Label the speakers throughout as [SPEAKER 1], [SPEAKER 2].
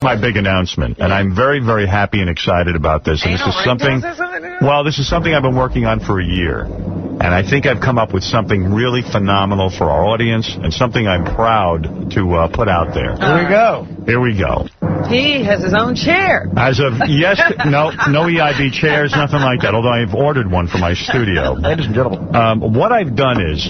[SPEAKER 1] my big announcement, and I'm very, very happy and excited about this. And this is something, well, this is something I've been working on for a year. And I think I've come up with something really phenomenal for our audience and something I'm proud to put out there.
[SPEAKER 2] Here we go.
[SPEAKER 1] Here we go.
[SPEAKER 3] He has his own chair.
[SPEAKER 1] As of, yes, no EIB chairs, nothing like that, although I've ordered one for my studio.
[SPEAKER 2] Ladies and gentlemen.
[SPEAKER 1] What I've done is,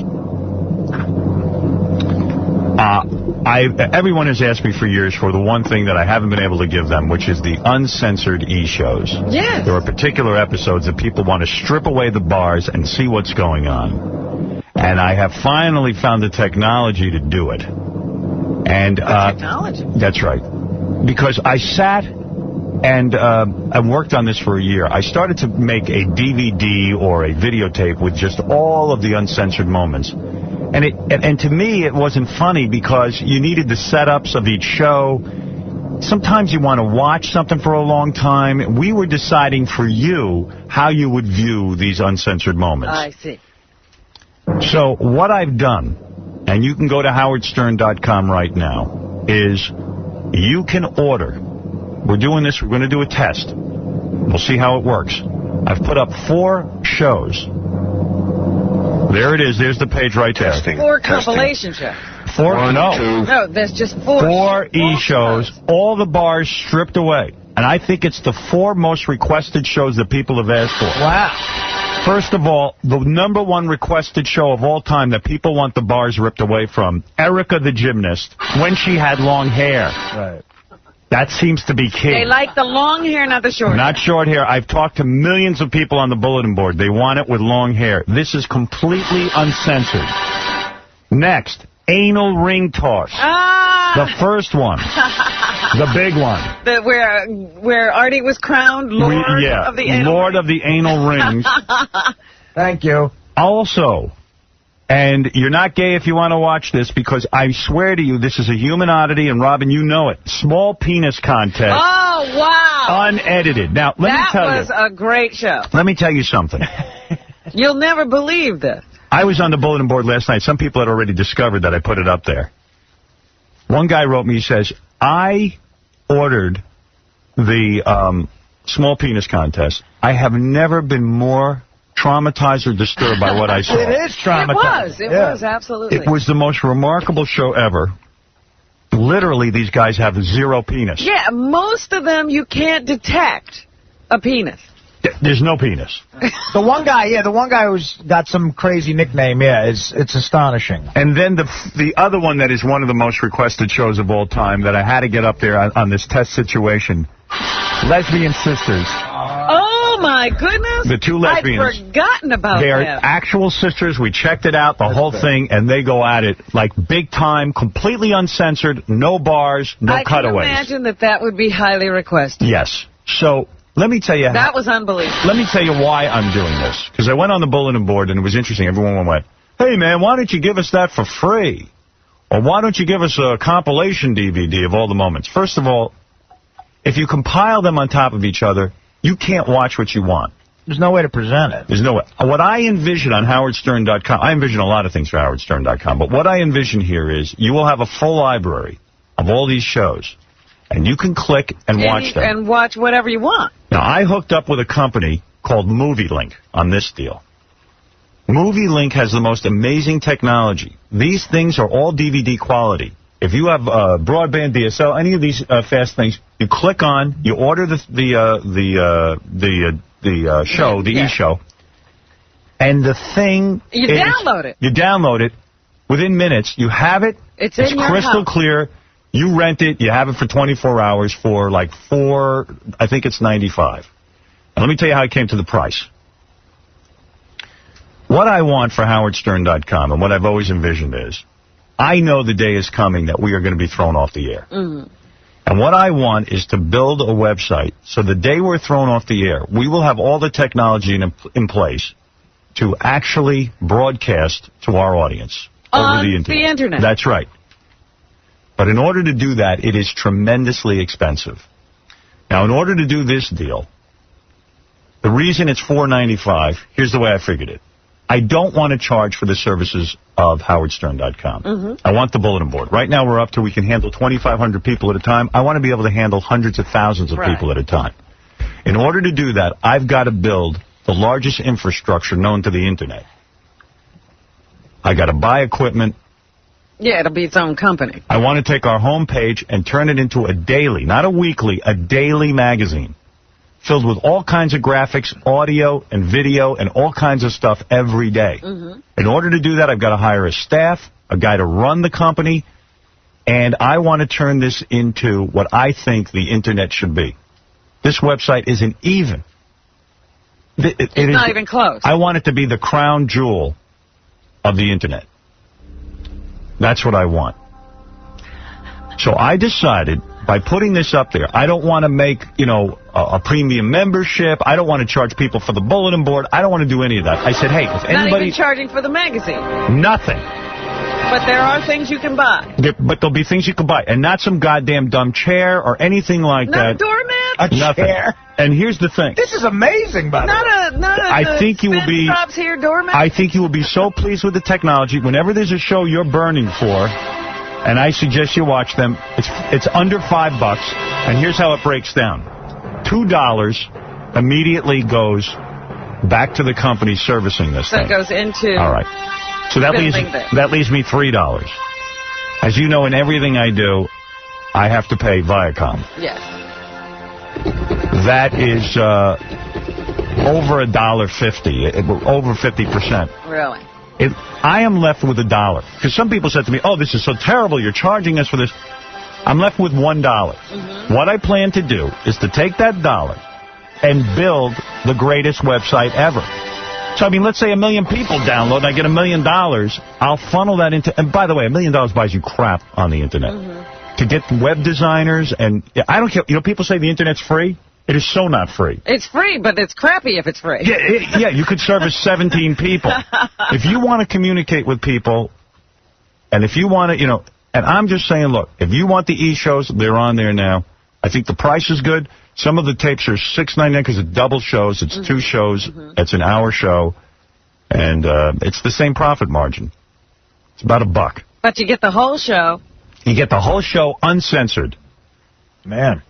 [SPEAKER 1] everyone has asked me for years for the one thing that I haven't been able to give them, which is the uncensored e-shows.
[SPEAKER 3] Yes.
[SPEAKER 1] There are particular episodes that people want to strip away the bars and see what's going on. And I have finally found the technology to do it. And
[SPEAKER 3] technology?
[SPEAKER 1] That's right. Because I sat and I worked on this for a year. I started to make a DVD or a videotape with just all of the uncensored moments. And to me, it wasn't funny because you needed the setups of each show. Sometimes you want to watch something for a long time. We were deciding for you how you would view these uncensored moments.
[SPEAKER 3] I see.
[SPEAKER 1] So what I've done, and you can go to howardstern.com right now, is you can order. We're doing this. We're going to do a test. We'll see how it works. I've put up 4 shows. There it is. There's the page right there.
[SPEAKER 3] 4 compilation shows.
[SPEAKER 1] 4? No.
[SPEAKER 3] No, there's just
[SPEAKER 1] 4 e-shows. All the bars stripped away. And I think it's the 4 most requested shows that people have asked for.
[SPEAKER 2] Wow.
[SPEAKER 1] First of all, the #1 requested show of all time that people want the bars ripped away from, Erica the Gymnast, when she had long hair.
[SPEAKER 2] Right.
[SPEAKER 1] That seems to be key.
[SPEAKER 3] They like the long hair, not the short hair.
[SPEAKER 1] Not short hair. I've talked to millions of people on the bulletin board. They want it with long hair. This is completely uncensored. Next, anal ring toss. The first one. The big one.
[SPEAKER 3] Where Artie was crowned Lord of the Anal
[SPEAKER 1] Lord of the Anal Rings.
[SPEAKER 2] Thank you.
[SPEAKER 1] Also, and you're not gay if you want to watch this, because I swear to you, this is a human oddity, and Robin, you know it. Small penis contest.
[SPEAKER 3] Oh, wow.
[SPEAKER 1] Unedited. Now, let me tell you.
[SPEAKER 3] That was a great show.
[SPEAKER 1] Let me tell you something.
[SPEAKER 3] You'll never believe this.
[SPEAKER 1] I was on the bulletin board last night. Some people had already discovered that I put it up there. One guy wrote me, he says, I ordered the small penis contest. I have never been more traumatized or disturbed by what I saw.
[SPEAKER 2] It is traumatizing.
[SPEAKER 3] It was, absolutely.
[SPEAKER 1] It was the most remarkable show ever. Literally, these guys have 0 penis.
[SPEAKER 3] Yeah, most of them you can't detect a penis.
[SPEAKER 1] There's no penis.
[SPEAKER 2] The one guy who's got some crazy nickname, it's astonishing.
[SPEAKER 1] And then the other one that is one of the most requested shows of all time that I had to get up there on this test situation, Lesbian Sisters.
[SPEAKER 3] Oh, my goodness.
[SPEAKER 1] The 2 lesbians.
[SPEAKER 3] I'd forgotten about
[SPEAKER 1] They're
[SPEAKER 3] them.
[SPEAKER 1] actual sisters. We checked it out, the whole thing, and they go at it like big time, completely uncensored, no bars, no cutaways.
[SPEAKER 3] I can imagine that would be highly requested.
[SPEAKER 1] Yes. So let me tell you
[SPEAKER 3] that was unbelievable.
[SPEAKER 1] Let me tell you why I'm doing this. Because I went on the bulletin board, and it was interesting. Everyone went, hey, man, why don't you give us that for free? Or why don't you give us a compilation DVD of all the moments? First of all, if you compile them on top of each other, you can't watch what you want.
[SPEAKER 2] There's no way to present it.
[SPEAKER 1] There's no way. What I envision on howardstern.com, I envision a lot of things for howardstern.com, but what I envision here is you will have a full library of all these shows, and you can click and watch them.
[SPEAKER 3] And watch whatever you want.
[SPEAKER 1] Now, I hooked up with a company called MovieLink on this deal. MovieLink has the most amazing technology. These things are all DVD quality. If you have broadband, DSL, any of these fast things, you click on, you order the show, the e-show, and the thing
[SPEAKER 3] download it.
[SPEAKER 1] You download it. Within minutes, you have it. It's crystal clear. You rent it. You have it for 24 hours for like I think it's $95. And let me tell you how I came to the price. What I want for howardstern.com and what I've always envisioned is, I know the day is coming that we are going to be thrown off the air. Mm-hmm. And what I want is to build a website so the day we're thrown off the air, we will have all the technology in place to actually broadcast to our audience over the internet. That's right. But in order to do that, it is tremendously expensive. Now, in order to do this deal, the reason it's $4.95, here's the way I figured it. I don't want to charge for the services of howardstern.com. I want the bulletin board. Right now we're up to we can handle 2,500 people at a time. I want to be able to handle hundreds of thousands of people at a time. In order to do that, I've got to build the largest infrastructure known to the Internet. I got to buy equipment.
[SPEAKER 3] Yeah, it'll be its own company.
[SPEAKER 1] I want to take our homepage and turn it into a daily, not a weekly, a daily magazine filled with all kinds of graphics, audio, and video, and all kinds of stuff every day. In order to do that, I've got to hire a staff, a guy to run the company, and I want to turn this into what I think the Internet should be. This website isn't even. It's
[SPEAKER 3] not even close.
[SPEAKER 1] I want it to be the crown jewel of the Internet. That's what I want. So I decided, by putting this up there, I don't want to make, a premium membership. I don't want to charge people for the bulletin board. I don't want to do any of that. I said, hey, if anybody...
[SPEAKER 3] Not even charging for the magazine.
[SPEAKER 1] Nothing.
[SPEAKER 3] But there are things you can buy.
[SPEAKER 1] But there'll be things you can buy. And not some goddamn dumb chair or anything like that.
[SPEAKER 3] Not a doormat?
[SPEAKER 2] A chair?
[SPEAKER 1] And here's the thing.
[SPEAKER 2] This is amazing, by the way.
[SPEAKER 3] Not a
[SPEAKER 1] I think you will be...
[SPEAKER 3] drops here doormat?
[SPEAKER 1] I think you will be so pleased with the technology. Whenever there's a show you're burning for, and I suggest you watch them, it's under $5. And here's how it breaks down. $2 immediately goes back to the company servicing this thing.
[SPEAKER 3] So it goes into...
[SPEAKER 1] All right. So that leaves me $3. As you know, in everything I do, I have to pay Viacom.
[SPEAKER 3] Yes.
[SPEAKER 1] That is over $1.50, over 50%.
[SPEAKER 3] Really?
[SPEAKER 1] I am left with $1. Because some people said to me, oh, this is so terrible, you're charging us for this. I'm left with $1. What I plan to do is to take that $1 and build the greatest website ever. So, I mean, let's say 1 million people download and I get $1 million. I'll funnel that into... And by the way, $1 million buys you crap on the Internet. To get web designers and... I don't care. People say the Internet's free. It is so not free.
[SPEAKER 3] It's free, but it's crappy if it's free.
[SPEAKER 1] Yeah, you could service 17 people. If you want to communicate with people, and if you want to, And I'm just saying, look, if you want the e-shows, they're on there now. I think the price is good. Some of the tapes are $6.99 because it's double shows. It's 2 shows. It's an hour show. And it's the same profit margin. It's about $1.
[SPEAKER 3] But you get the whole show. You
[SPEAKER 1] get the whole show uncensored. Man.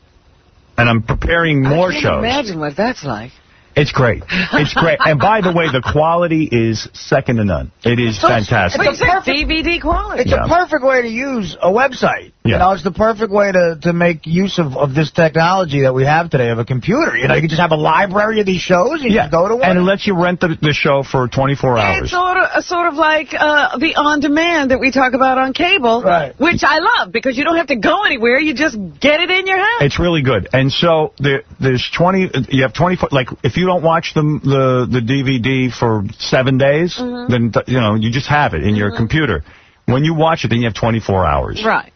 [SPEAKER 1] And I'm preparing more shows.
[SPEAKER 3] I can't imagine what that's like.
[SPEAKER 1] It's great. It's great. And by the way, the quality is second to none. It is fantastic.
[SPEAKER 3] It's a perfect DVD quality.
[SPEAKER 2] It's a perfect way to use a website.
[SPEAKER 1] Yeah.
[SPEAKER 2] It's the perfect way to make use of this technology that we have today of a computer. You can just have a library of these shows and you just go to one.
[SPEAKER 1] And it lets you rent the show for 24 hours.
[SPEAKER 3] It's sort of like the on-demand that we talk about on cable, which I love because you don't have to go anywhere. You just get it in your house.
[SPEAKER 1] It's really good. And so there's 20. You have 24. Like if you don't watch the DVD for 7 days, then you just have it in your computer. When you watch it, then you have 24 hours.
[SPEAKER 3] Right.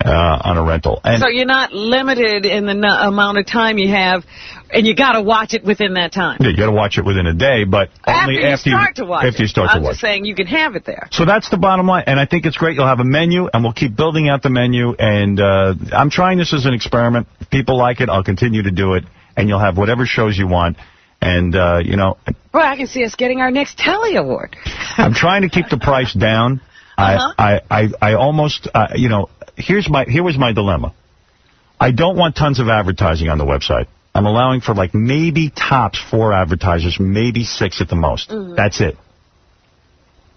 [SPEAKER 1] On a rental. And
[SPEAKER 3] so you're not limited in the amount of time you have, and you got to watch it within that time.
[SPEAKER 1] Yeah, you got to watch it within a day, but only after you start to watch it.
[SPEAKER 3] I'm just saying you can have it there.
[SPEAKER 1] So that's the bottom line, and I think it's great. You'll have a menu, and we'll keep building out the menu, and I'm trying this as an experiment. If people like it, I'll continue to do it, and you'll have whatever shows you want. And,
[SPEAKER 3] Well, I can see us getting our next Telly Award.
[SPEAKER 1] I'm trying to keep the price down. I almost, here was my dilemma. I don't want tons of advertising on the website. I'm allowing for maybe tops 4 advertisers, maybe 6 at the most. That's it.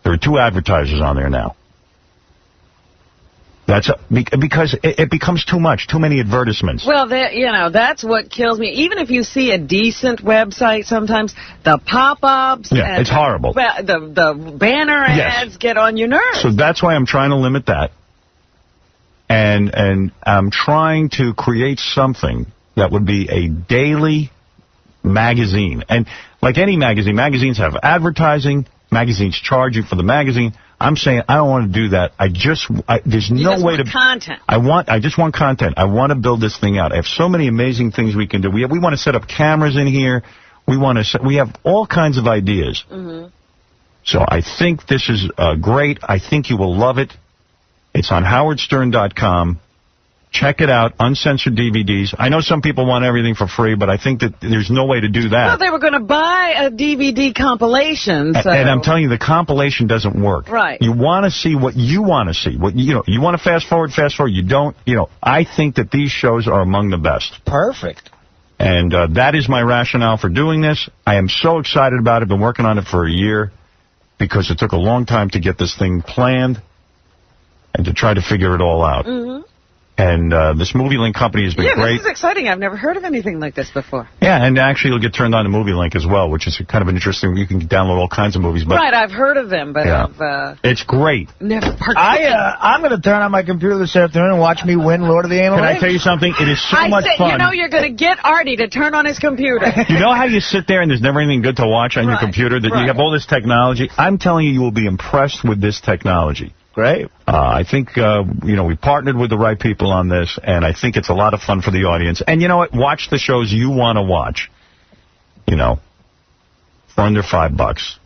[SPEAKER 1] There are 2 advertisers on there now. Because it becomes too much, too many advertisements.
[SPEAKER 3] Well, that's what kills me. Even if you see a decent website, sometimes the pop-ups,
[SPEAKER 1] it's horrible.
[SPEAKER 3] The banner ads get on your nerves.
[SPEAKER 1] So that's why I'm trying to limit that, and I'm trying to create something that would be a daily magazine. And like any magazine, magazines have advertising. Magazines charge you for the magazine. I'm saying I don't want to do that. There's no way to
[SPEAKER 3] content.
[SPEAKER 1] I just want content. I want to build this thing out. I have so many amazing things we can do. We want to set up cameras in here. We have all kinds of ideas. So I think this is great. I think you will love it. It's on howardstern.com. Check it out, uncensored DVDs. I know some people want everything for free, but I think that there's no way to do that.
[SPEAKER 3] Well, they were going to buy a DVD compilation. So.
[SPEAKER 1] And I'm telling you, the compilation doesn't work.
[SPEAKER 3] Right.
[SPEAKER 1] You want to see what you want to see. What you want to fast forward. You don't. I think that these shows are among the best.
[SPEAKER 2] Perfect.
[SPEAKER 1] And that is my rationale for doing this. I am so excited about it. I've been working on it for a year because it took a long time to get this thing planned and to try to figure it all out.
[SPEAKER 3] Mm-hmm.
[SPEAKER 1] And this Movie Link company has been great.
[SPEAKER 3] This is exciting. I've never heard of anything like this before.
[SPEAKER 1] Yeah, and actually you'll get turned on to Movie Link as well, which is kind of an interesting. You can download all kinds of movies. But
[SPEAKER 3] right, I've heard of them, but I've
[SPEAKER 1] it's great.
[SPEAKER 3] Never participated.
[SPEAKER 2] I'm going to turn on my computer this afternoon and watch me win Lord of the Anal.
[SPEAKER 1] Can I tell you something? It is so much fun.
[SPEAKER 3] You know you're going to get Artie to turn on his computer.
[SPEAKER 1] You know how you sit there and there's never anything good to watch on your computer? That you have all this technology? I'm telling you, you will be impressed with this technology.
[SPEAKER 2] Great.
[SPEAKER 1] I think, we partnered with the right people on this, and I think it's a lot of fun for the audience. And you know what? Watch the shows you want to watch, for under $5.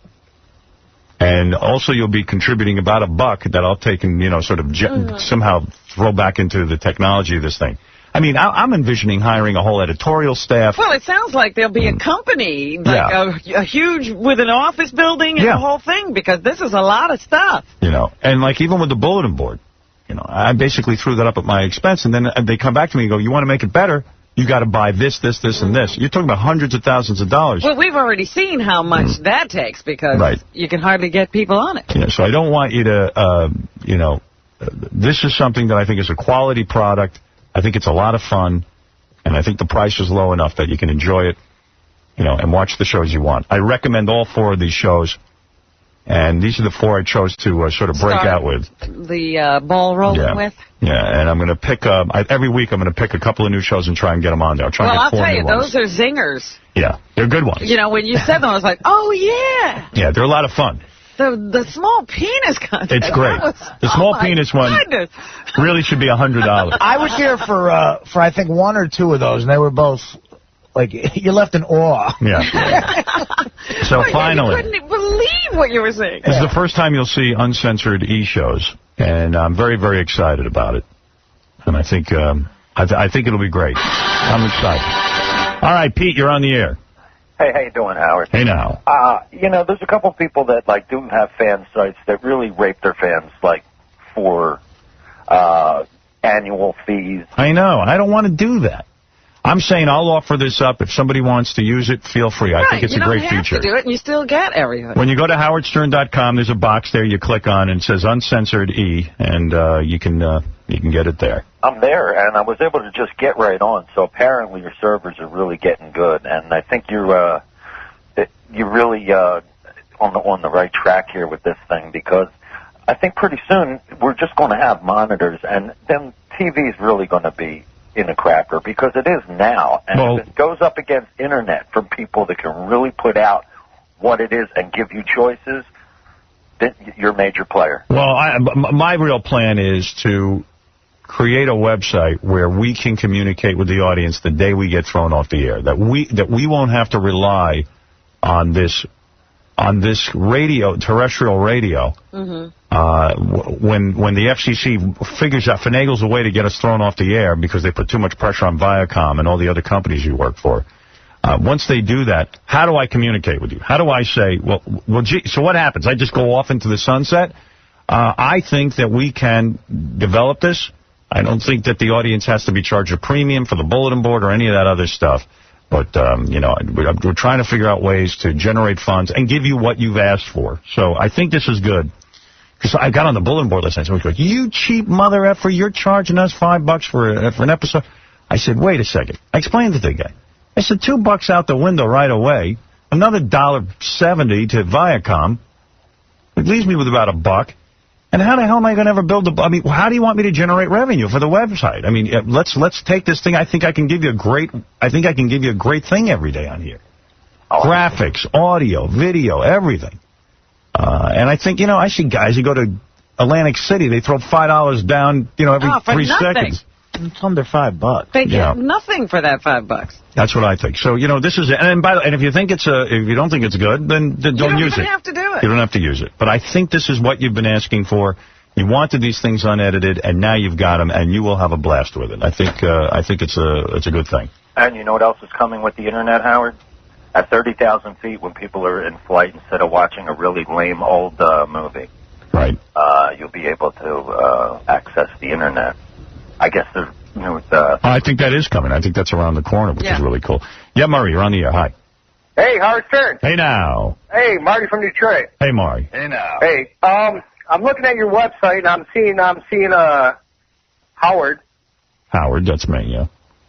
[SPEAKER 1] And also you'll be contributing about $1 that I'll take and, sort of somehow throw back into the technology of this thing. I mean, I'm envisioning hiring a whole editorial staff.
[SPEAKER 3] Well, it sounds like there'll be a company, like a huge, with an office building and the whole thing, because this is a lot of stuff.
[SPEAKER 1] And like even with the bulletin board, I basically threw that up at my expense, and then they come back to me and go, you want to make it better? You got to buy this, and this. You're talking about hundreds of thousands of dollars.
[SPEAKER 3] Well, we've already seen how much that takes, because you can hardly get people on it.
[SPEAKER 1] So I don't want you to, this is something that I think is a quality product. I think it's a lot of fun, and I think the price is low enough that you can enjoy it, and watch the shows you want. I recommend all 4 of these shows, and these are the 4 I chose to sort of break out with.
[SPEAKER 3] The ball rolling with?
[SPEAKER 1] Yeah, and I'm going to pick, every week I'm going to pick a couple of new shows and try and get them on there.
[SPEAKER 3] I'll tell you, those are zingers.
[SPEAKER 1] Yeah, they're good ones.
[SPEAKER 3] When you said them, I was like, oh, yeah.
[SPEAKER 1] Yeah, they're a lot of fun.
[SPEAKER 3] The small penis contest.
[SPEAKER 1] It's great. The small penis one really should be $100.
[SPEAKER 2] I was here for I think 1 or 2 of those, and they were both, like, you left in awe.
[SPEAKER 1] Yeah. So finally.
[SPEAKER 3] You couldn't believe what you were saying.
[SPEAKER 1] This is the first time you'll see uncensored E-shows, and I'm very, very excited about it. And I think I think it'll be great. I'm excited. All right, Pete, you're on the air.
[SPEAKER 4] Hey, how you doing, Howard?
[SPEAKER 1] Hey, now.
[SPEAKER 4] There's a couple people that, do have fan sites that really rape their fans, for annual fees.
[SPEAKER 1] I know. I don't want to do that. I'm saying I'll offer this up. If somebody wants to use it, feel free. I think it's a great feature.
[SPEAKER 3] You don't have to do it, and you still get everything.
[SPEAKER 1] When you go to howardstern.com, there's a box there you click on, and it says Uncensored E, and you can get it there.
[SPEAKER 4] I'm there, and I was able to just get right on. So apparently your servers are really getting good, and I think you're really on the right track here with this thing, because I think pretty soon we're just going to have monitors, and then TV's really going to be in a cracker, because it is now. And if it goes up against internet from people that can really put out what it is and give you choices, then you're a major player.
[SPEAKER 1] Well, my real plan is to create a website where we can communicate with the audience the day we get thrown off the air. That we won't have to rely on this radio, terrestrial radio, when the FCC finagles a way to get us thrown off the air because they put too much pressure on Viacom and all the other companies you work for. Once they do that, how do I communicate with you? How do I say, well, gee, so what happens? I just go off into the sunset? I think that we can develop this. I don't think that the audience has to be charged a premium for the bulletin board or any of that other stuff. But, we're trying to figure out ways to generate funds and give you what you've asked for. So I think this is good. Because I got on the bulletin board last night. Someone goes, you cheap mother effer, you're charging us $5 for an episode. I said, wait a second. I explained to the guy. I said, $2 out the window right away. Another $1.70 to Viacom. It leaves me with about $1. And how the hell am I going to ever build how do you want me to generate revenue for the website? I mean, let's take this thing. I think I can give you a great thing every day on here. Graphics, audio, video, everything. And I think, I see guys who go to Atlantic City, they throw $5 down, every 3 seconds.
[SPEAKER 2] It's under $5.
[SPEAKER 3] They get nothing for that $5.
[SPEAKER 1] That's what I think. So, this is it. And if you think if you don't think it's good, then don't use it.
[SPEAKER 3] You don't have to do it.
[SPEAKER 1] You don't have to use it. But I think this is what you've been asking for. You wanted these things unedited, and now you've got them, and you will have a blast with it. I think it's a good thing.
[SPEAKER 4] And you know what else is coming with the internet, Howard? At 30,000 feet, when people are in flight, instead of watching a really lame old movie,
[SPEAKER 1] right?
[SPEAKER 4] You'll be able to access the internet. I guess there's new.
[SPEAKER 1] I think that is coming. I think that's around the corner, which is really cool. Yeah, Murray, you're on the air. Hi.
[SPEAKER 5] Hey, Howard Stern.
[SPEAKER 1] Hey now.
[SPEAKER 5] Hey, Marty from Detroit.
[SPEAKER 1] Hey, Murray.
[SPEAKER 5] Hey now. Hey, I'm looking at your website and I'm seeing Howard.
[SPEAKER 1] Howard, that's me. Yeah.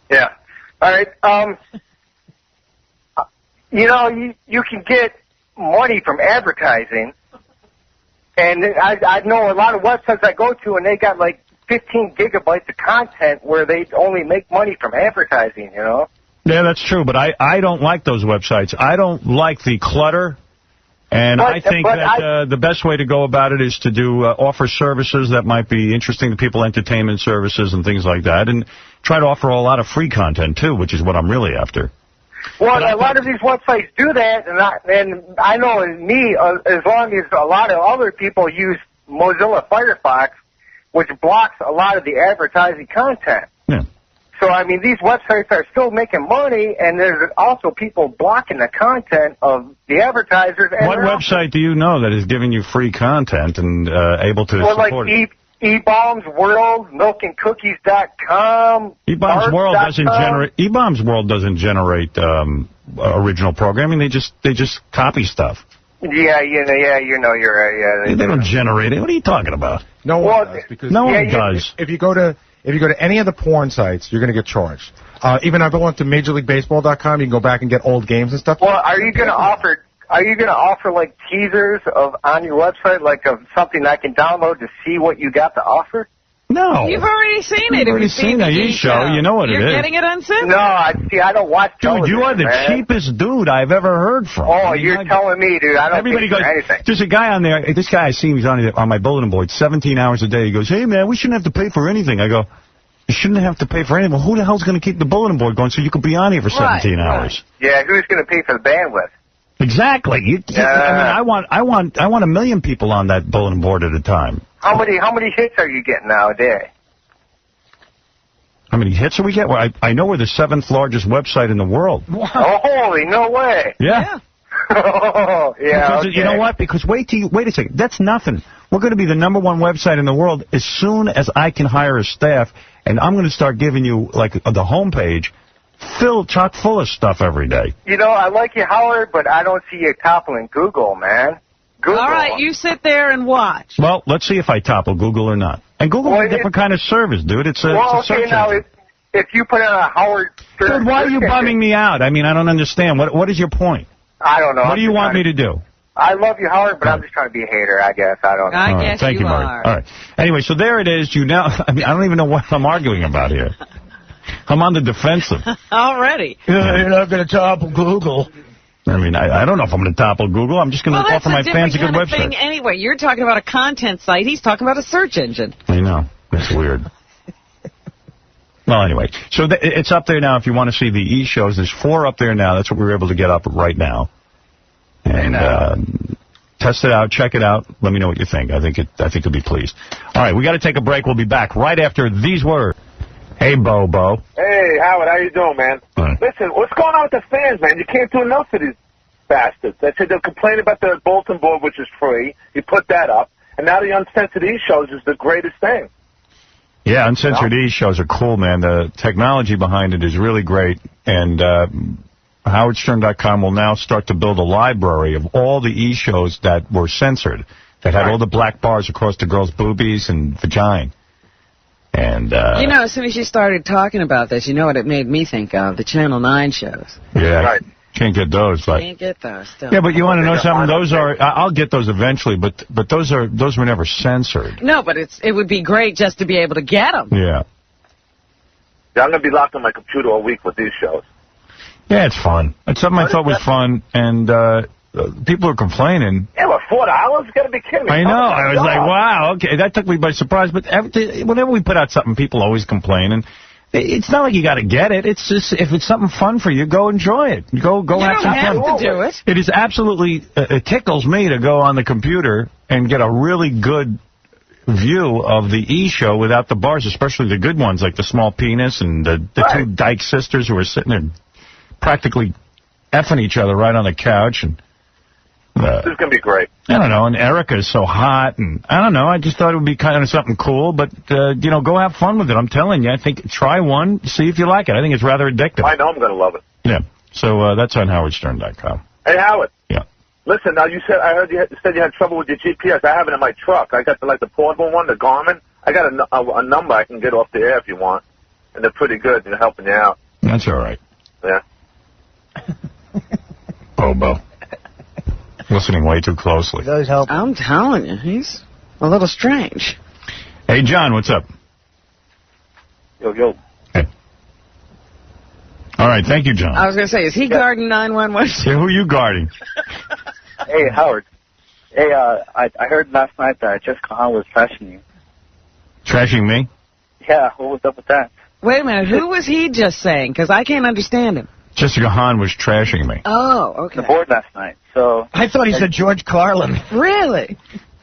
[SPEAKER 5] Yeah. All right. You know, you can get money from advertising, and I know a lot of websites I go to, and they got like 15 gigabytes of content where they only make money from advertising, you know?
[SPEAKER 1] Yeah, that's true, but I don't like those websites. I don't like the clutter, and I think that the best way to go about it is to do offer services that might be interesting to people, entertainment services and things like that, and try to offer a lot of free content, too, which is what I'm really after.
[SPEAKER 5] Well, a lot of these websites do that, and I know as long as a lot of other people use Mozilla Firefox, which blocks a lot of the advertising content.
[SPEAKER 1] Yeah.
[SPEAKER 5] So, I mean, these websites are still making money, and there's also people blocking the content of the advertisers. And
[SPEAKER 1] what website do you know that is giving you free content and able to support it?
[SPEAKER 5] E-Bombs World, milkandcookies.com.
[SPEAKER 1] E-Bombs World doesn't generate. E-Bombs World doesn't generate original programming. They just copy stuff.
[SPEAKER 5] Yeah, you're right. Yeah,
[SPEAKER 1] they don't generate it. What are you talking about?
[SPEAKER 6] No one does. Because
[SPEAKER 1] no one does.
[SPEAKER 6] If you go to any of the porn sites, you're going to get charged. Even I belong to MajorLeagueBaseball.com. You can go back and get old games and stuff.
[SPEAKER 5] Well, are you going to offer like teasers on your website, like of something I can download to see what you got to offer?
[SPEAKER 1] No.
[SPEAKER 3] You've already seen it.
[SPEAKER 1] You've already seen the E-show. You know what it is.
[SPEAKER 3] You're getting it uncensored?
[SPEAKER 5] No, I don't watch television.
[SPEAKER 1] Dude, you are the cheapest dude I've ever heard from.
[SPEAKER 5] Oh, you're telling me, dude. I don't
[SPEAKER 1] Everybody
[SPEAKER 5] pay for
[SPEAKER 1] goes,
[SPEAKER 5] anything.
[SPEAKER 1] There's a guy on there. This guy I see him, he's on my bulletin board 17 hours a day. He goes, hey, man, we shouldn't have to pay for anything. I go, you shouldn't have to pay for anything. Well, who the hell's going to keep the bulletin board going so you could be on here for 17 hours?
[SPEAKER 5] Yeah, who's going to pay for the bandwidth?
[SPEAKER 1] Exactly. I mean, I want 1 million people on that bulletin board at a time.
[SPEAKER 5] How many hits are you getting now a day?
[SPEAKER 1] How many hits are we getting? Well, I know we're the 7th largest website in the world.
[SPEAKER 5] Wow. Oh, holy, no way.
[SPEAKER 1] Yeah.
[SPEAKER 5] Oh, yeah.
[SPEAKER 1] Because you know what? Because wait a second. That's nothing. We're going to be the #1 website in the world as soon as I can hire a staff, and I'm going to start giving you, like, the homepage chock full of stuff every day.
[SPEAKER 5] You know, I like you, Howard, but I don't see you toppling Google, man. Google.
[SPEAKER 3] All right, you sit there and watch.
[SPEAKER 1] Well, let's see if I topple Google or not. And Google's a different kind of service, dude. It's a search engine.
[SPEAKER 5] Now, if you put in a Howard Stern...
[SPEAKER 1] Dude, why are you bumming me out? I mean, I don't understand. What is your point?
[SPEAKER 5] I don't know.
[SPEAKER 1] What do you want me to do?
[SPEAKER 5] I love you, Howard, but I'm just trying to be a hater, I guess. I don't know.
[SPEAKER 3] I guess
[SPEAKER 1] thank you, Mark. All right. Anyway, so there it is. I don't even know what I'm arguing about here. I'm on the defensive.
[SPEAKER 3] Already.
[SPEAKER 2] You're not going to topple Google.
[SPEAKER 1] I mean, I don't know if I'm going to topple Google. I'm just going to offer my fans a good website.
[SPEAKER 3] Thing anyway, you're talking about a content site. He's talking about a search engine.
[SPEAKER 1] I know. That's weird. Well, anyway, so it's up there now if you want to see the E-shows. There's 4 up there now. That's what we were able to get up right now. And test it out. Check it out. Let me know what you think. I think you'll be pleased. All right, we got to take a break. We'll be back right after these words. Hey, Bobo.
[SPEAKER 7] Hey, Howard, how you doing, man?
[SPEAKER 1] Right.
[SPEAKER 7] Listen, what's going on with the fans, man? You can't do enough for these bastards. They said they'll complain about the bulletin board, which is free. You put that up. And now the uncensored E-shows is the greatest thing.
[SPEAKER 1] Yeah, uncensored E-shows are cool, man. The technology behind it is really great. And howardstern.com will now start to build a library of all the E-shows that were censored, that had all the black bars across the girls' boobies and vagina. And
[SPEAKER 3] as soon as you started talking about this, you know what it made me think of? The Channel 9 shows.
[SPEAKER 1] Yeah, right. Can't get those.
[SPEAKER 3] Can't get those. Still.
[SPEAKER 1] Yeah, but you want to know something? Those are. I'll get those eventually, but those were never censored.
[SPEAKER 3] No, but it would be great just to be able to get them.
[SPEAKER 1] Yeah.
[SPEAKER 7] I'm going to be locked on my computer all week with these shows.
[SPEAKER 1] Yeah, it's fun. It's something I thought was fun, and people are complaining.
[SPEAKER 7] Yeah, but $4? You got to be kidding me.
[SPEAKER 1] I know. I was like, wow, okay, that took me by surprise. But whenever we put out something, people always complain, and it's not like you got to get it. It's just if it's something fun for you, go enjoy it. Go have some fun.
[SPEAKER 3] You don't have to do it.
[SPEAKER 1] It is absolutely. It tickles me to go on the computer and get a really good view of the E! show without the bars, especially the good ones, like the small penis and the two Dyke sisters who are sitting there practically effing each other right on the couch. And
[SPEAKER 7] this is going to be great.
[SPEAKER 1] I don't know, and Erica is so hot, and I don't know, I just thought it would be kind of something cool, but, you know, go have fun with it. I'm telling you, I think, try one, see if you like it. I think it's rather addictive.
[SPEAKER 7] I know I'm going to love it.
[SPEAKER 1] Yeah, so that's on howardstern.com.
[SPEAKER 7] Hey, Howard.
[SPEAKER 1] Yeah.
[SPEAKER 7] Listen, now I heard you said you had trouble with your GPS. I have it in my truck. I got the portable one, the Garmin. I got a number I can get off the air if you want, and they're pretty good. They're helping you out.
[SPEAKER 1] That's all right.
[SPEAKER 7] Yeah.
[SPEAKER 1] Bobo. Listening way too closely.
[SPEAKER 2] Those help.
[SPEAKER 3] I'm telling you, he's a little strange.
[SPEAKER 1] Hey, John, what's up?
[SPEAKER 7] Yo.
[SPEAKER 1] Hey. All right, thank you, John.
[SPEAKER 3] I was going to say, is he guarding 911?
[SPEAKER 1] Yeah, who are you guarding?
[SPEAKER 8] Hey, Howard. Hey, I heard last night that Jessica Hahn was trashing you.
[SPEAKER 1] Trashing me?
[SPEAKER 8] Yeah, what was up with that?
[SPEAKER 3] Wait a minute, who was he just saying? Because I can't understand him.
[SPEAKER 1] Jessica Hahn was trashing me.
[SPEAKER 3] Oh, okay.
[SPEAKER 8] The board last night. So
[SPEAKER 2] I thought he said George Carlin.
[SPEAKER 3] Really?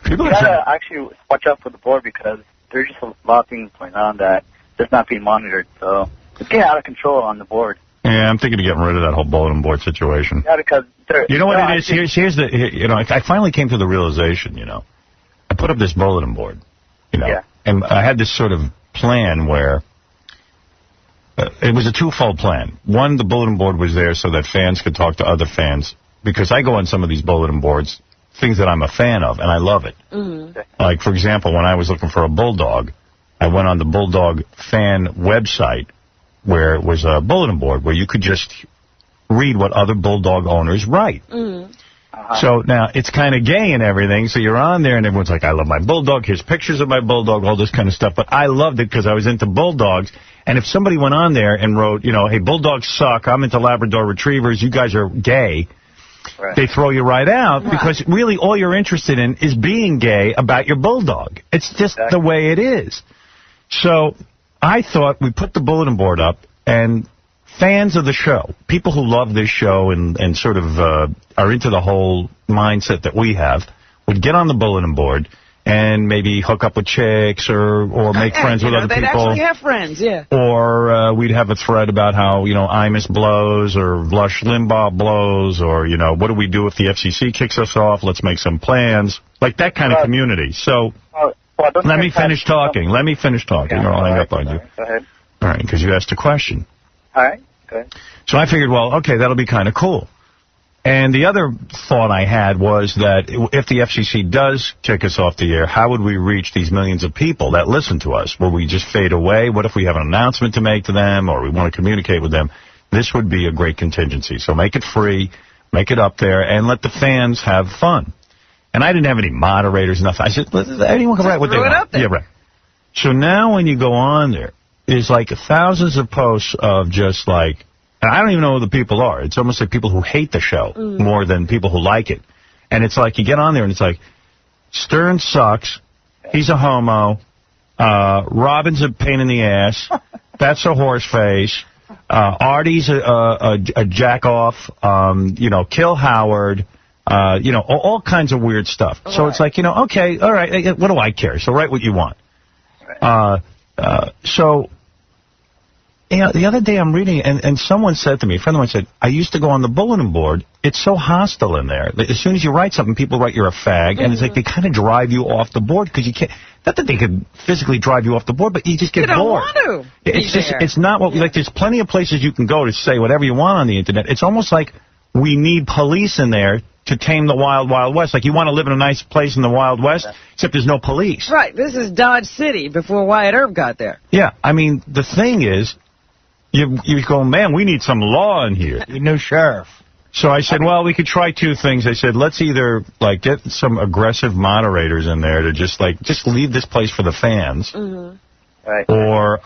[SPEAKER 1] People
[SPEAKER 8] you gotta actually watch out for the board because there's just a lot of things going on that is not being monitored. So it's getting out of control on the board.
[SPEAKER 1] Yeah, I'm thinking of getting rid of that whole bulletin board situation.
[SPEAKER 8] Yeah, because
[SPEAKER 1] you know what it is? Here's the, you know, I finally came to the realization, you know. I put up this bulletin board, you know, and I had this sort of plan where it was a twofold plan. One, the bulletin board was there so that fans could talk to other fans, because I go on some of these bulletin boards, things that I'm a fan of, and I love it.
[SPEAKER 3] Mm-hmm.
[SPEAKER 1] Like, for example, when I was looking for a bulldog, I went on the Bulldog fan website, where it was a bulletin board where you could just read what other bulldog owners write.
[SPEAKER 3] Mm-hmm.
[SPEAKER 1] So now it's kind of gay and everything, so you're on there and everyone's like, I love my bulldog, here's pictures of my bulldog, all this kind of stuff. But I loved it because I was into bulldogs. And if somebody went on there and wrote, you know, hey, bulldogs suck, I'm into Labrador retrievers, you guys are gay, they throw you right out because really all you're interested in is being gay about your bulldog. It's just the way it is. So I thought we put the bulletin board up, and fans of the show, people who love this show and sort of are into the whole mindset that we have, would get on the bulletin board and maybe hook up with chicks or make friends with other people.
[SPEAKER 3] They'd actually have friends, yeah.
[SPEAKER 1] Or we'd have a thread about how, you know, Imus blows or Lush Limbaugh blows, or, you know, what do we do if the FCC kicks us off? Let's make some plans. Like that kind of community. So let me finish talking. Let me finish talking, or I'll hang up on you.
[SPEAKER 8] Go ahead.
[SPEAKER 1] All right, because you asked a question.
[SPEAKER 8] All right, go ahead.
[SPEAKER 1] So I figured, well, okay, that'll be kind of cool. And the other thought I had was that if the FCC does kick us off the air, how would we reach these millions of people that listen to us? Will we just fade away? What if we have an announcement to make to them, or we want to communicate with them? This would be a great contingency. So make it free, make it up there, and let the fans have fun. And I didn't have any moderators, nothing. I said, anyone can write what they want. Yeah, right. So now when you go on there, there's like thousands of posts of just like, and I don't even know who the people are. It's almost like people who hate the show more than people who like it. And it's like you get on there and it's like, Stern sucks. He's a homo. Robin's a pain in the ass. That's a horse face. Artie's a jack-off. You know, kill Howard. You know, all kinds of weird stuff. So it's like, you know, okay, all right, what do I care? So write what you want. So, you know, the other day I'm reading, and someone said to me, a friend of mine said, I used to go on the bulletin board. It's so hostile in there. As soon as you write something, people write you're a fag, and it's like they kind of drive you off the board because you can't. Not that they could physically drive you off the board, but you just get bored.
[SPEAKER 3] You don't want to.
[SPEAKER 1] It's just, it's not what, like, there's plenty of places you can go to say whatever you want on the internet. It's almost like we need police in there to tame the wild, wild west. Like, you want to live in a nice place in the Wild West, except there's no police.
[SPEAKER 3] Right. This is Dodge City before Wyatt Earp got there.
[SPEAKER 1] Yeah. I mean, the thing is, you go, man, we need some law in here.
[SPEAKER 2] New sheriff.
[SPEAKER 1] So I said, well, we could try two things. I said, let's either, like, get some aggressive moderators in there to just leave this place for the fans.
[SPEAKER 3] Mm-hmm.
[SPEAKER 8] Right.
[SPEAKER 1] Or,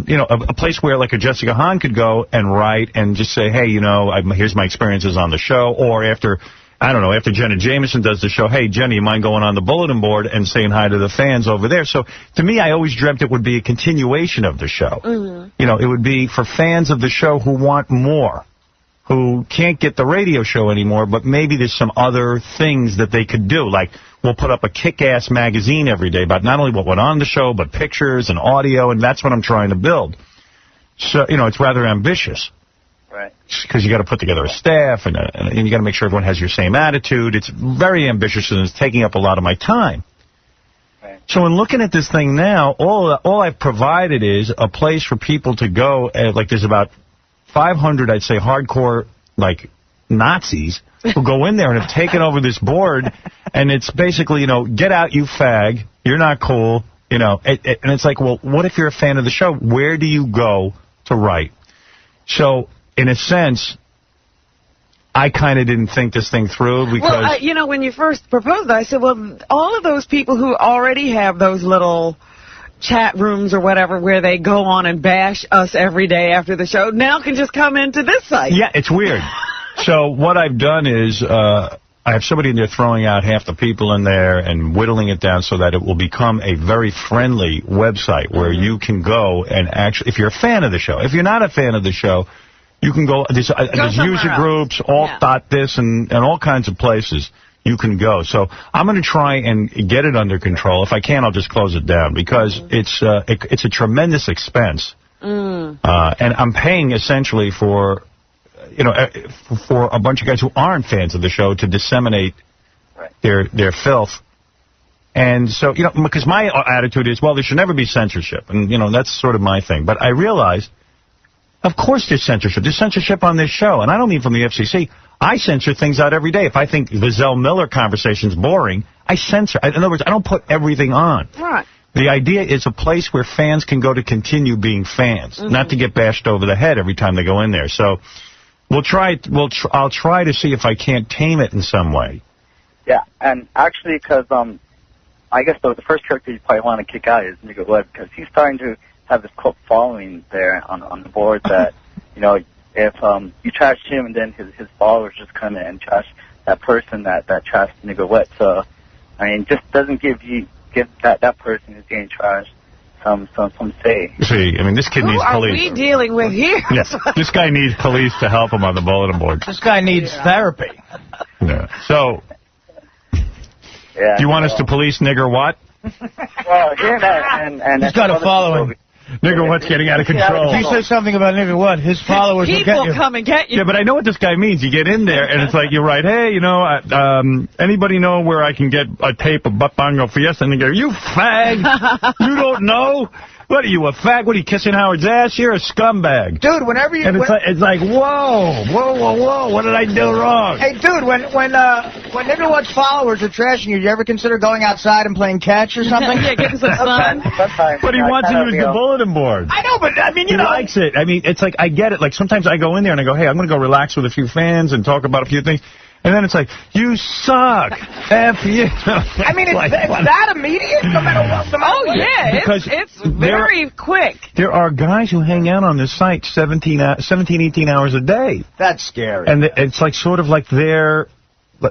[SPEAKER 1] you know, a place where, like, a Jessica Hahn could go and write and just say, hey, you know, here's my experiences on the show. Or after, I don't know, after Jenna Jameson does the show, hey, Jenna, you mind going on the bulletin board and saying hi to the fans over there? So, to me, I always dreamt it would be a continuation of the show.
[SPEAKER 3] Mm-hmm.
[SPEAKER 1] You know, it would be for fans of the show who want more. who can't get the radio show anymore, but maybe there's some other things that they could do. Like, we'll put up a kick-ass magazine every day about not only what went on the show, but pictures and audio, and that's what I'm trying to build. So, you know, it's rather ambitious.
[SPEAKER 8] Right.
[SPEAKER 1] Because you got to put together a staff, and you got to make sure everyone has your same attitude. It's very ambitious, and it's taking up a lot of my time.
[SPEAKER 8] Right.
[SPEAKER 1] So in looking at this thing now, all I've provided is a place for people to go. Like, there's about 500, I'd say, hardcore, like, Nazis who go in there and have taken over this board, and it's basically, you know, get out, you fag, you're not cool, you know. And it's like, well, what if you're a fan of the show? Where do you go to write? So, in a sense, I kind of didn't think this thing through because...
[SPEAKER 3] Well, you know, when you first proposed it, I said, well, all of those people who already have those little chat rooms or whatever where they go on and bash us every day after the show now can just come into this site.
[SPEAKER 1] Yeah, it's weird. So what I've done is I have somebody in there throwing out half the people in there and whittling it down so that it will become a very friendly website where you can go and actually, if you're a fan of the show, if you're not a fan of the show, you can go, there's user groups, alt.this, and all kinds of places you can go. So I'm going to try and get it under control. If I can, I'll just close it down because it's a tremendous expense. And I'm paying essentially for, you know, for a bunch of guys who aren't fans of the show to disseminate their filth. And so, you know, because my attitude is, well, there should never be censorship. And, you know, that's sort of my thing. But I realized, of course there's censorship. There's censorship on this show. And I don't mean from the FCC. I censor things out every day. If I think the Zell Miller conversation's boring, I censor. In other words, I don't put everything on.
[SPEAKER 3] Right.
[SPEAKER 1] The idea is a place where fans can go to continue being fans, not to get bashed over the head every time they go in there. So we'll try. I'll try to see if I can't tame it in some way.
[SPEAKER 8] Yeah, and actually, because I guess the first character you probably want to kick out is Nigga Web, because he's starting to have this cult following there on the board that, you know, if you trash him and then his followers just come in and trash that person that trashed Nigga Wet. So, I mean, just doesn't give that person who's getting trashed some say.
[SPEAKER 1] See, I mean, this kid needs police.
[SPEAKER 3] Who are we dealing with here?
[SPEAKER 1] Yes, this guy needs police to help him on the bulletin board.
[SPEAKER 2] This guy needs therapy.
[SPEAKER 1] Yeah. So, do you want us to police Nigger what?
[SPEAKER 8] Well, yeah, and
[SPEAKER 2] he's got to follow him.
[SPEAKER 1] Nigger what's getting out of control.
[SPEAKER 2] If you say something about Nigger what, his followers will get you.
[SPEAKER 3] People come and get you.
[SPEAKER 1] Yeah, but I know what this guy means. You get in there, and it's like, you write, hey, you know, anybody know where I can get a tape of Butt Bongo Fiesta? And they go, you fag! You don't know? What are you, a fag? What are you, kissing Howard's ass? You're a scumbag.
[SPEAKER 2] Dude, whenever you...
[SPEAKER 1] And it's like, whoa, what did I do wrong?
[SPEAKER 2] Hey, dude, when Nigger What's followers are trashing you, do you ever consider going outside and playing catch or something?
[SPEAKER 3] Yeah, getting some sun.
[SPEAKER 1] But he wants to use the bulletin board.
[SPEAKER 2] I know, but I mean, you know...
[SPEAKER 1] He likes it. I mean, it's like, I get it. Like, sometimes I go in there and I go, hey, I'm going to go relax with a few fans and talk about a few things. And then it's like, you suck. F you.
[SPEAKER 2] I mean, it's that immediate? No matter what.
[SPEAKER 3] Oh, yeah. It's very quick.
[SPEAKER 1] There are guys who hang out on this site 17, 18 hours a day.
[SPEAKER 2] That's scary.
[SPEAKER 1] And it's like sort of like they're...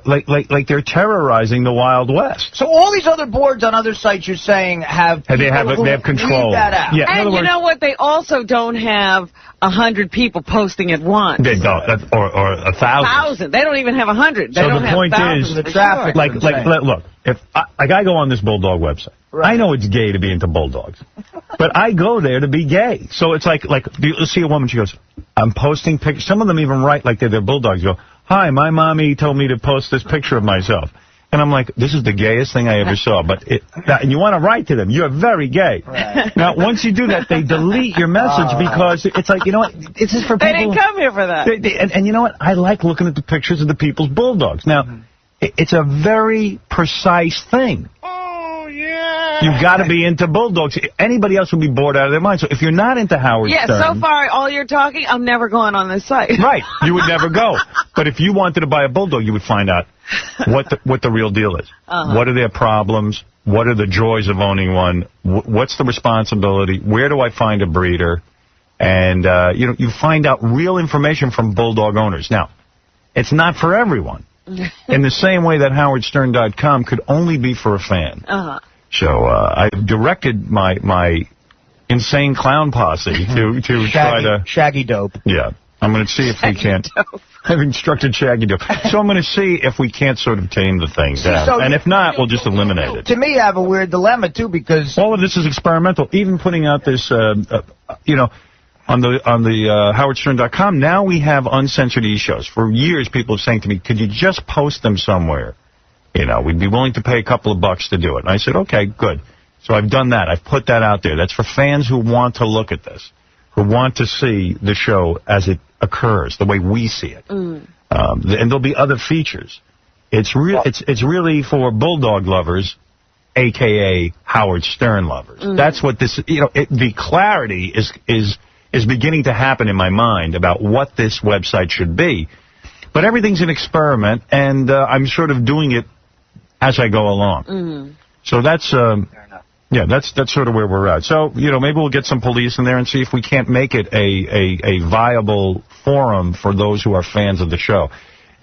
[SPEAKER 1] Like they're terrorizing the Wild West.
[SPEAKER 2] So all these other boards on other sites you're saying have
[SPEAKER 1] they have control.
[SPEAKER 2] Leave that out.
[SPEAKER 1] Yeah,
[SPEAKER 3] and you know what? They also don't have 100 people posting at once.
[SPEAKER 1] They don't, or 1,000.
[SPEAKER 3] They don't even have 100. They
[SPEAKER 1] so
[SPEAKER 3] don't
[SPEAKER 1] the
[SPEAKER 3] have
[SPEAKER 1] point is,
[SPEAKER 2] the traffic.
[SPEAKER 1] Look, if I go on this Bulldog website, right. I know it's gay to be into bulldogs, but I go there to be gay. So it's like you'll see a woman. She goes, I'm posting pictures. Some of them even write like they're their bulldogs. You go, hi, my mommy told me to post this picture of myself. And I'm like, this is the gayest thing I ever saw. But and you want to write to them. You're very gay. Right. Now, once you do that, they delete your message because it's like, you know what? This is for people.
[SPEAKER 3] They didn't come here for that.
[SPEAKER 1] And you know what? I like looking at the pictures of the people's bulldogs. Now, it's a very precise thing. You've got to be into bulldogs. Anybody else would be bored out of their mind. So if you're not into Howard Stern...
[SPEAKER 3] Yeah, so far, all you're talking, I'm never going on this site.
[SPEAKER 1] Right. You would never go. But if you wanted to buy a bulldog, you would find out what the real deal is. What are their problems? What are the joys of owning one? What's the responsibility? Where do I find a breeder? And, you find out real information from bulldog owners. Now, it's not for everyone. In the same way that howardstern.com could only be for a fan. So I've directed my insane clown posse to try to...
[SPEAKER 2] Shaggy dope.
[SPEAKER 1] Yeah. I'm going to see if we can't. I've instructed Shaggy Dope. So I'm going to see if we can't sort of tame the thing down.
[SPEAKER 2] So
[SPEAKER 1] and if not, we'll just eliminate it.
[SPEAKER 2] To me, I have a weird dilemma, too, because...
[SPEAKER 1] all of this is experimental. Even putting out this, you know, on the howardstern.com, now we have uncensored e-shows. For years, people have saying to me, could you just post them somewhere? You know, we'd be willing to pay a couple of bucks to do it. And I said, okay, good. So I've done that. I've put that out there. That's for fans who want to look at this, who want to see the show as it occurs, the way we see it. And there'll be other features. It's really for Bulldog lovers, a.k.a. Howard Stern lovers. That's what this, you know, the clarity is beginning to happen in my mind about what this website should be. But everything's an experiment, and I'm sort of doing it as I go along. So that's... yeah, that's sort of where we're at. So, you know, maybe we'll get some police in there and see if we can't make it a viable forum for those who are fans of the show.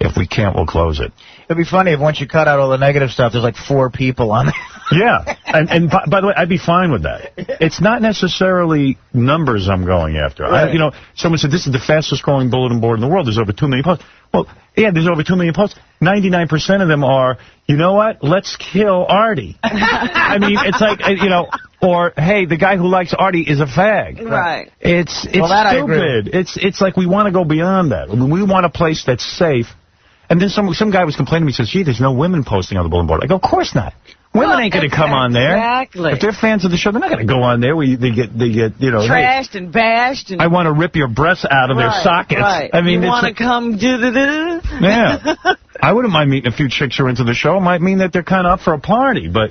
[SPEAKER 1] If we can't, we'll close it.
[SPEAKER 2] It'd be funny if once you cut out all the negative stuff, there's like 4 people on there.
[SPEAKER 1] Yeah, and by the way, I'd be fine with that. It's not necessarily numbers I'm going after.
[SPEAKER 2] Right.
[SPEAKER 1] You know, someone said this is the fastest growing bulletin board in the world. There's over 2 million posts. Well, yeah, there's over 2 million posts. 99% of them are, you know what, let's kill Artie. I mean, it's like, you know, or, hey, the guy who likes Artie is a fag.
[SPEAKER 3] Right.
[SPEAKER 2] Well,
[SPEAKER 1] Stupid. It's like we want to go beyond that. I mean, we want a place that's safe. And then some guy was complaining to me, says, gee, there's no women posting on the bulletin board. I go, of course not. Women ain't going to come on there.
[SPEAKER 3] Exactly.
[SPEAKER 1] If they're fans of the show, they're not going to go on there where they get you know,
[SPEAKER 3] trashed and bashed. And
[SPEAKER 1] I want to rip your breasts out of their sockets.
[SPEAKER 3] Right.
[SPEAKER 1] I mean,
[SPEAKER 3] you want to come do-do-do?
[SPEAKER 1] Yeah. I wouldn't mind meeting a few chicks who are into the show. It might mean that they're kind of up for a party, but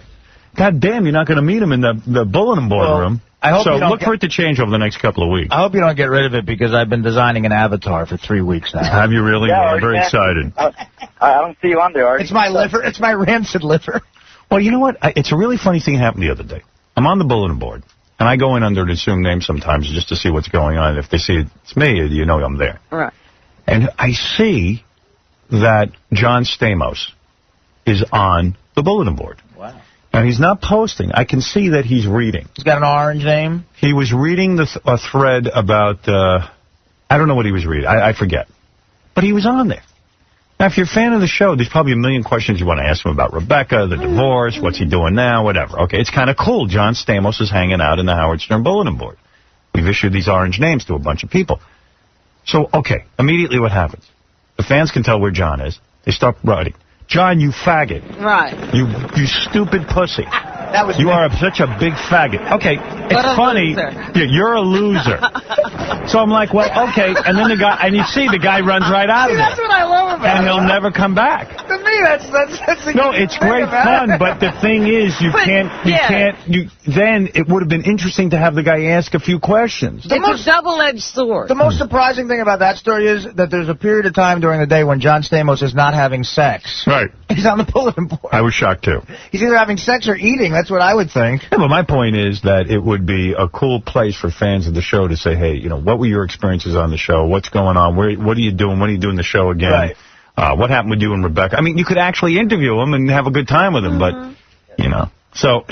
[SPEAKER 1] God damn, you're not going to meet them in the bulletin board room.
[SPEAKER 2] I hope
[SPEAKER 1] so look for it to change over the next couple of weeks.
[SPEAKER 2] I hope you don't get rid of it because I've been designing an avatar for 3 weeks now.
[SPEAKER 1] Have you really?
[SPEAKER 8] Yeah,
[SPEAKER 1] I'm very excited.
[SPEAKER 8] I don't see you on there, Artie.
[SPEAKER 2] It's my liver. It's my rancid liver.
[SPEAKER 1] Well, you know what? It's a really funny thing happened the other day. I'm on the bulletin board, and I go in under an assumed name sometimes just to see what's going on. If they see it's me, you know I'm there.
[SPEAKER 3] Right.
[SPEAKER 1] And I see that John Stamos is on the bulletin board.
[SPEAKER 2] Wow.
[SPEAKER 1] And he's not posting. I can see that he's reading.
[SPEAKER 2] He's got an orange name?
[SPEAKER 1] He was reading a thread about, I don't know what he was reading. I forget. But he was on there. Now, if you're a fan of the show, there's probably a million questions you want to ask him about Rebecca, the divorce, what's he doing now, whatever. Okay, it's kind of cool. John Stamos is hanging out in the Howard Stern bulletin board. We've issued these orange names to a bunch of people. So, okay, immediately what happens? The fans can tell where John is. They start writing, John, you faggot.
[SPEAKER 3] Right.
[SPEAKER 1] You stupid pussy.
[SPEAKER 2] That was
[SPEAKER 1] you are such a big faggot. Okay, it's funny. Yeah, you're a loser. So I'm like, well, okay. And then and you see the guy runs right out of there.
[SPEAKER 2] That's what I love about it.
[SPEAKER 1] And he'll never come back.
[SPEAKER 2] To me, that's
[SPEAKER 1] no, it's great fun, but the thing is, then it would have been interesting to have the guy ask a few questions.
[SPEAKER 3] It's a double-edged sword.
[SPEAKER 2] The most surprising thing about that story is that there's a period of time during the day when John Stamos is not having sex.
[SPEAKER 1] Right.
[SPEAKER 2] He's on the bulletin board.
[SPEAKER 1] I was shocked, too.
[SPEAKER 2] He's either having sex or eating. That's what I would think.
[SPEAKER 1] Yeah, but my point is that it would be a cool place for fans of the show to say, hey, you know, what were your experiences on the show? What's going on? What are you doing? When are you doing the show again?
[SPEAKER 2] Right.
[SPEAKER 1] What happened with you and Rebecca? I mean, you could actually interview him and have a good time with him, but, you know. So,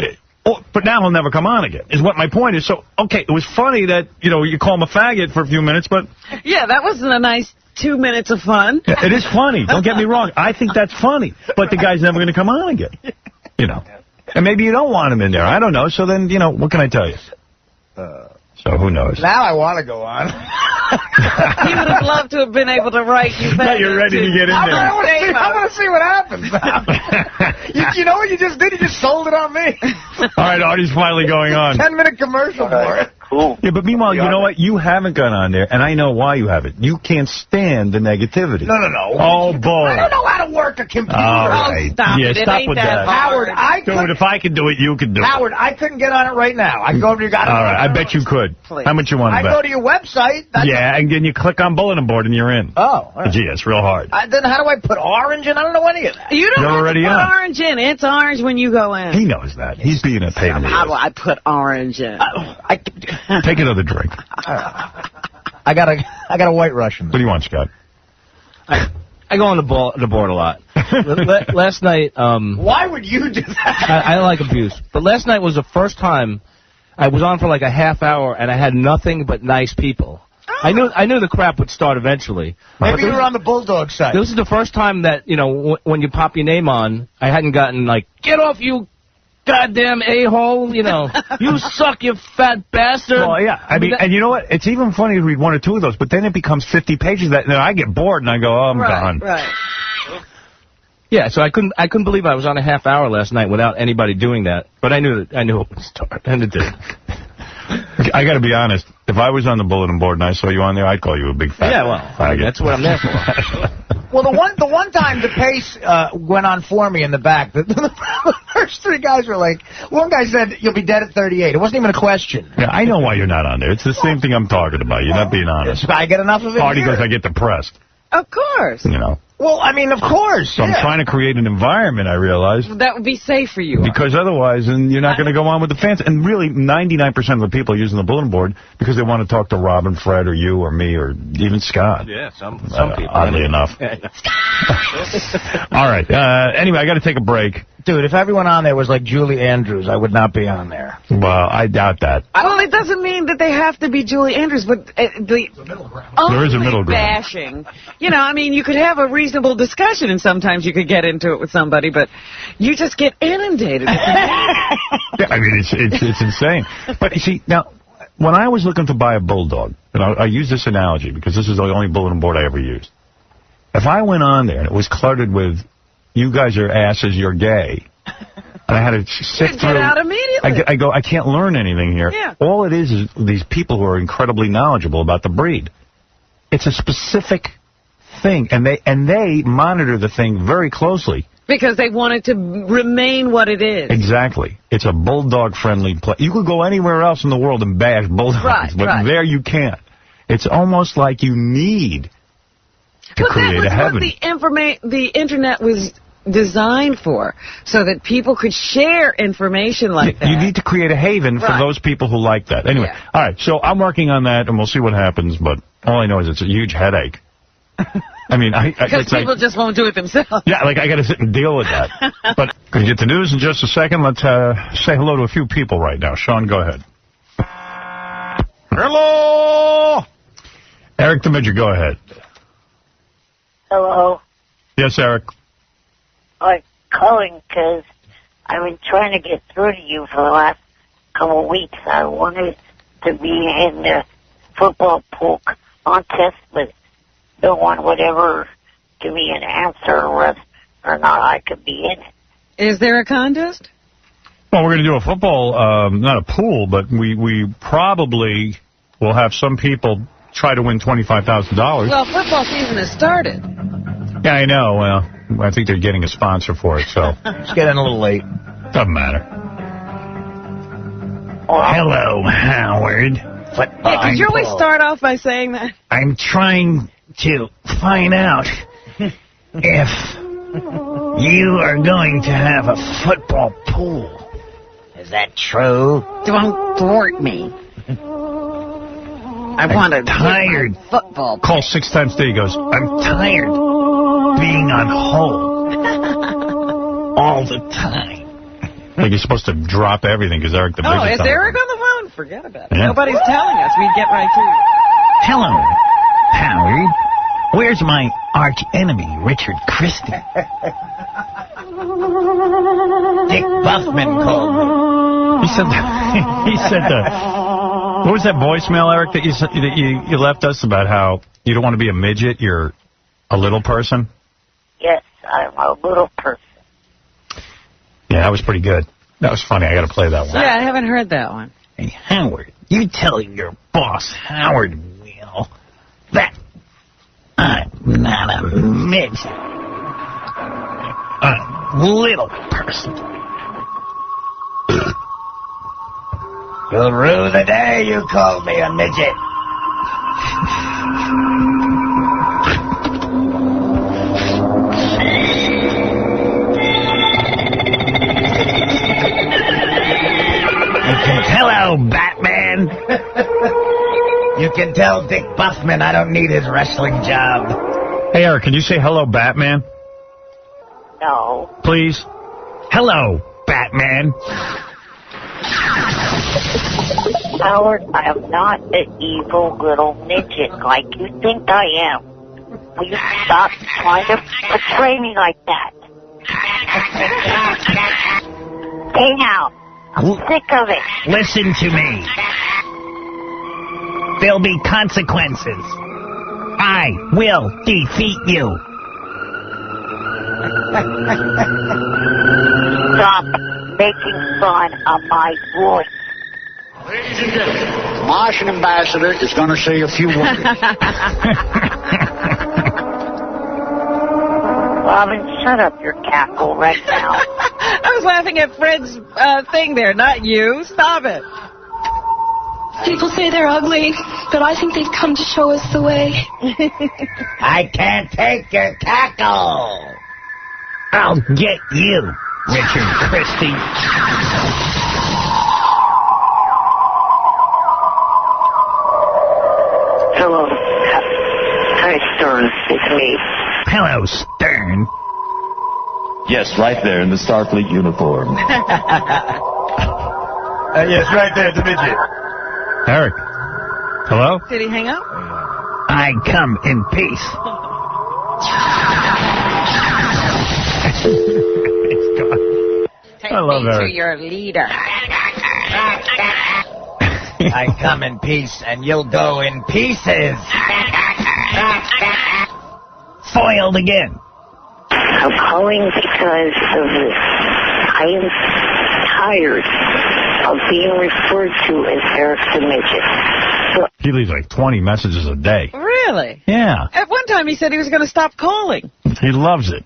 [SPEAKER 1] but now he'll never come on again, is what my point is. So, okay, it was funny that, you know, you call him a faggot for a few minutes, but...
[SPEAKER 3] Yeah, that wasn't a nice 2 minutes of fun.
[SPEAKER 1] Yeah, it is funny. Don't get me wrong. I think that's funny, but the guy's never going to come on again, you know. And maybe you don't want him in there. I don't know. So then, you know, what can I tell you? So who knows?
[SPEAKER 2] Now I want to go on.
[SPEAKER 3] He would have loved to have been able to write you back.
[SPEAKER 1] Now you're ready to get in there.
[SPEAKER 2] I want to see what happens now. you know what you just did? You just sold it on me.
[SPEAKER 1] All right, Artie's finally going on.
[SPEAKER 2] 10-minute commercial for it.
[SPEAKER 8] Cool.
[SPEAKER 1] Yeah, but meanwhile, you know what? You haven't gone on there, and I know why you haven't. You can't stand the negativity.
[SPEAKER 2] No.
[SPEAKER 1] Oh, boy.
[SPEAKER 2] I don't know how to work a computer.
[SPEAKER 1] All right.
[SPEAKER 3] Stop
[SPEAKER 1] yeah,
[SPEAKER 3] it.
[SPEAKER 1] stop
[SPEAKER 3] It ain't
[SPEAKER 1] with
[SPEAKER 3] that
[SPEAKER 1] that.
[SPEAKER 3] hard.
[SPEAKER 2] Howard,
[SPEAKER 1] If I could do it, you could do it.
[SPEAKER 2] Howard, I couldn't get on it right now. I can go over to your goddamn.
[SPEAKER 1] All right, I bet you could.
[SPEAKER 3] Please.
[SPEAKER 1] How much you want to
[SPEAKER 2] I
[SPEAKER 1] bet?
[SPEAKER 2] go to your website.
[SPEAKER 1] Yeah, and then you click on bulletin board and you're in.
[SPEAKER 2] Oh, all right.
[SPEAKER 1] Gee, it's real hard.
[SPEAKER 2] Then how do I put orange in? I don't know any of that.
[SPEAKER 3] You don't
[SPEAKER 1] You're
[SPEAKER 3] have
[SPEAKER 1] already
[SPEAKER 3] to put
[SPEAKER 1] on.
[SPEAKER 3] orange in. It's orange when you go in.
[SPEAKER 1] He knows that. He's being a pain in the
[SPEAKER 3] How do
[SPEAKER 1] ass.
[SPEAKER 3] I put orange in?
[SPEAKER 1] Take another drink.
[SPEAKER 2] I got a white Russian.
[SPEAKER 1] What do you want, Scott?
[SPEAKER 9] I go on the board a lot. Last night...
[SPEAKER 2] Why would you do that?
[SPEAKER 9] I like abuse. But last night was the first time I was on for like a half hour and I had nothing but nice people. I knew the crap would start eventually.
[SPEAKER 2] Maybe you were on the Bulldog side.
[SPEAKER 9] This is the first time that, you know, when you pop your name on, I hadn't gotten, like, get off, you goddamn a-hole, you know. You suck, you fat bastard.
[SPEAKER 1] Well, yeah. I mean, and you know what? It's even funny to read one or two of those, but then it becomes 50 pages that, and then I get bored and I go, oh, I'm gone.
[SPEAKER 3] Right.
[SPEAKER 9] Yeah, so I couldn't believe I was on a half hour last night without anybody doing that. But I knew it would start, and it did.
[SPEAKER 1] I got to be honest. If I was on the bulletin board and I saw you on there, I'd call you a big fat.
[SPEAKER 9] Yeah, well, that's what I'm there for.
[SPEAKER 2] Well, the one time the pace went on for me in the back, the first three guys were like, one guy said, you'll be dead at 38. It wasn't even a question.
[SPEAKER 1] Yeah, I know why you're not on there. It's the same thing I'm talking about. You're not being honest.
[SPEAKER 2] I get enough of it.
[SPEAKER 1] Artie goes, I get depressed.
[SPEAKER 3] Of course.
[SPEAKER 1] You know.
[SPEAKER 2] Well, I mean, of course.
[SPEAKER 1] So I'm trying to create an environment, I realize.
[SPEAKER 3] That would be safe for you.
[SPEAKER 1] Because otherwise, then you're not going to go on with the fans. And really, 99% of the people are using the bulletin board because they want to talk to Rob and Fred or you or me or even Scott.
[SPEAKER 9] Yeah, some people.
[SPEAKER 1] Oddly enough. All right. Anyway, I got to take a break.
[SPEAKER 2] Dude, if everyone on there was like Julie Andrews, I would not be on there.
[SPEAKER 1] Well, I doubt that.
[SPEAKER 3] Well, it doesn't mean that they have to be Julie Andrews, but the
[SPEAKER 1] there is a middle ground.
[SPEAKER 3] Bashing. You know, I mean, you could have a reasonable discussion, and sometimes you could get into it with somebody, but you just get inundated.
[SPEAKER 1] Yeah, I mean, it's insane. But you see, now, when I was looking to buy a bulldog, and I use this analogy because this is the only bulletin board I ever used. If I went on there and it was cluttered with, you guys are asses, you're gay, and I had to sift through.
[SPEAKER 3] Get out immediately.
[SPEAKER 1] I go, I can't learn anything here.
[SPEAKER 3] Yeah.
[SPEAKER 1] All it is these people who are incredibly knowledgeable about the breed. It's a specific thing, and they monitor the thing very closely.
[SPEAKER 3] Because they want it to remain what it is.
[SPEAKER 1] Exactly. It's a bulldog-friendly place. You could go anywhere else in the world and bash bulldogs, but there you can't. It's almost like you need to create a heaven.
[SPEAKER 3] What the Internet was designed for, so that people could share information like that.
[SPEAKER 1] You need to create a haven for those people who like that. Anyway, all right, so I'm working on that, and we'll see what happens, but all I know is it's a huge headache. I mean,
[SPEAKER 3] because people just won't do it themselves.
[SPEAKER 1] Yeah, like I got to sit and deal with that. But going to get the news in just a second. Let's say hello to a few people right now. Sean, go ahead. Hello! Eric the Midget, go ahead.
[SPEAKER 10] Hello.
[SPEAKER 1] Yes, Eric.
[SPEAKER 10] I'm calling because I've been trying to get through to you for the last couple of weeks. I wanted to be in the football pool contest, but no one would ever give me an answer whether or not I could be in it.
[SPEAKER 3] Is there a contest?
[SPEAKER 1] Well, we're going to do a football, not a pool, but we probably will have some people try to win $25,000.
[SPEAKER 3] Well, football season has started.
[SPEAKER 1] Yeah, I know. Well, I think they're getting a sponsor for it, so.
[SPEAKER 2] It's getting a little late.
[SPEAKER 1] Doesn't matter. Hello, Howard.
[SPEAKER 3] Yeah, could you always start off by saying that?
[SPEAKER 2] I'm trying to find out if you are going to have a football pool. Is that true?
[SPEAKER 3] Don't thwart me. I want a
[SPEAKER 2] tired
[SPEAKER 3] football.
[SPEAKER 1] Call 6 times a day. He goes,
[SPEAKER 2] I'm tired being on hold all the time.
[SPEAKER 1] Like you're supposed to drop everything because Eric the Midget.
[SPEAKER 3] Oh, is Eric on the phone? Forget about it.
[SPEAKER 1] Yeah.
[SPEAKER 3] Nobody's telling us. We'd get right to it.
[SPEAKER 2] Hello, Howard. Where's my arch enemy, Richard Christie? Dick Buffman called me.
[SPEAKER 1] He said that. He said that. What was that voicemail, Eric, that you left us about how you don't want to be a midget, you're a little person?
[SPEAKER 10] Yes, I'm a little person.
[SPEAKER 1] Yeah, that was pretty good. That was funny. I got to play that one.
[SPEAKER 3] Yeah, I haven't heard that one.
[SPEAKER 2] Hey, Howard, you tell your boss, Howard Will, that I'm not a midget. A little person. You'll rue the day you called me a midget. Hello, Batman. You can tell Dick Buffman I don't need his wrestling job.
[SPEAKER 1] Hey, Eric, can you say hello, Batman?
[SPEAKER 10] No.
[SPEAKER 1] Please? Hello, Batman.
[SPEAKER 10] Howard, I am not an evil little midget like you think I am. Will you stop trying to portray me like that? Hey now, I'm sick of it.
[SPEAKER 2] Listen to me. There'll be consequences. I will defeat you.
[SPEAKER 10] Stop making fun of my voice.
[SPEAKER 11] Ladies and gentlemen, the Martian ambassador is going to say a few words.
[SPEAKER 10] Robin, shut up your cackle right now.
[SPEAKER 3] I was laughing at Fred's thing there, not you. Stop it.
[SPEAKER 12] People say they're ugly, but I think they've come to show us the way.
[SPEAKER 2] I can't take your cackle. I'll get you, Richard Christie.
[SPEAKER 10] Hello. Hi, Stern. It's me.
[SPEAKER 2] Hello, Stern.
[SPEAKER 13] Yes, right there in the Starfleet uniform.
[SPEAKER 1] Yes, right there, the midget. Eric. Hello?
[SPEAKER 3] Did he hang up?
[SPEAKER 2] I come in peace.
[SPEAKER 3] Take
[SPEAKER 1] I love
[SPEAKER 3] me
[SPEAKER 1] Eric.
[SPEAKER 3] to your leader.
[SPEAKER 2] I come in peace, and you'll go in pieces. Foiled again.
[SPEAKER 10] I'm calling because of this. I am tired of being referred to as Eric the Midget. So,
[SPEAKER 1] He leaves like 20 messages a day.
[SPEAKER 3] Really?
[SPEAKER 1] Yeah.
[SPEAKER 3] At one time he said he was going to stop calling.
[SPEAKER 1] He loves it.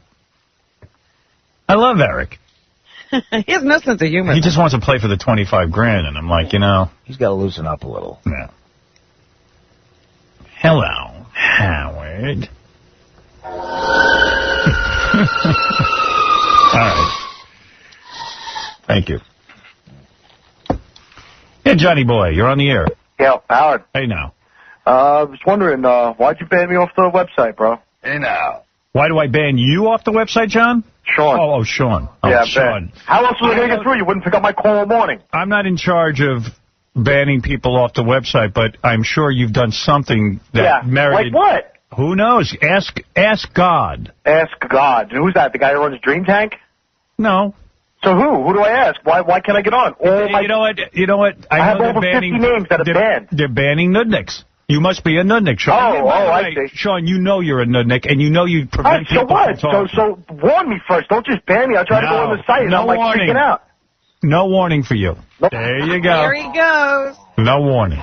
[SPEAKER 1] I love Eric.
[SPEAKER 3] He has no sense of humor.
[SPEAKER 1] He just wants to play for the 25 grand, and I'm like,
[SPEAKER 2] He's got to loosen up a little.
[SPEAKER 1] Yeah. Hello, Howard. All right. Thank you. Yeah, Johnny boy, you're on the air.
[SPEAKER 5] Yeah, Howard.
[SPEAKER 1] Hey now.
[SPEAKER 5] I was wondering, why'd you ban me off the website, bro?
[SPEAKER 11] Hey, now.
[SPEAKER 1] Why do I ban you off the website, John?
[SPEAKER 5] Sean.
[SPEAKER 1] Oh, Sean. Oh,
[SPEAKER 5] Yeah,
[SPEAKER 1] Sean.
[SPEAKER 5] Ben. How else was I going to get through? You wouldn't pick up my call in the morning.
[SPEAKER 1] I'm not in charge of banning people off the website, but I'm sure you've done something that merited...
[SPEAKER 5] Like what?
[SPEAKER 1] Who knows? Ask God.
[SPEAKER 5] Ask God. Who's that? The guy who runs Dream Tank?
[SPEAKER 1] No.
[SPEAKER 5] So who? Who do I ask? Why can't I get on?
[SPEAKER 1] You know what?
[SPEAKER 5] I have
[SPEAKER 1] know
[SPEAKER 5] over 50 names that are banned.
[SPEAKER 1] They're banning nudniks. You must be a nudnik, Sean.
[SPEAKER 5] I see.
[SPEAKER 1] Sean, you know you're a nudnik, and you know you prevent people from talking.
[SPEAKER 5] So warn me first. Don't just ban me. I'll try to go on the site, and I'm like freaking out.
[SPEAKER 1] No warning for you. Nope. There you go.
[SPEAKER 3] There he goes.
[SPEAKER 1] No warning.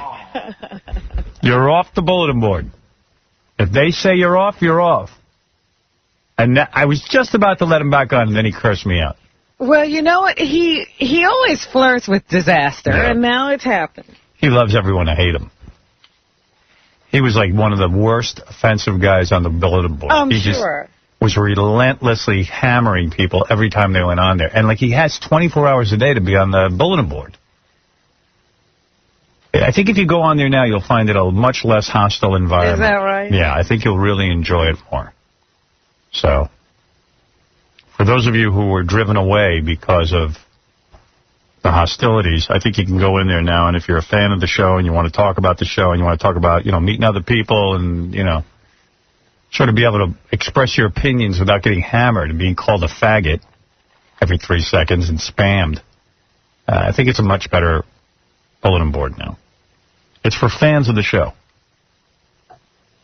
[SPEAKER 1] You're off the bulletin board. If they say you're off, you're off. And I was just about to let him back on, and then he cursed me out.
[SPEAKER 3] Well, you know what? He always flirts with disaster, and now it's happened.
[SPEAKER 1] He loves everyone to hate him. He was like one of the worst offensive guys on the bulletin board.
[SPEAKER 3] He
[SPEAKER 1] just was relentlessly hammering people every time they went on there. And like he has 24 hours a day to be on the bulletin board. I think if you go on there now, you'll find it a much less hostile environment.
[SPEAKER 3] Is that right?
[SPEAKER 1] Yeah, I think you'll really enjoy it more. So, for those of you who were driven away because of the hostilities, I think you can go in there now, and if you're a fan of the show and you want to talk about the show and you want to talk about, meeting other people and, sort of be able to express your opinions without getting hammered and being called a faggot every 3 seconds and spammed, I think it's a much better bulletin board now. It's for fans of the show.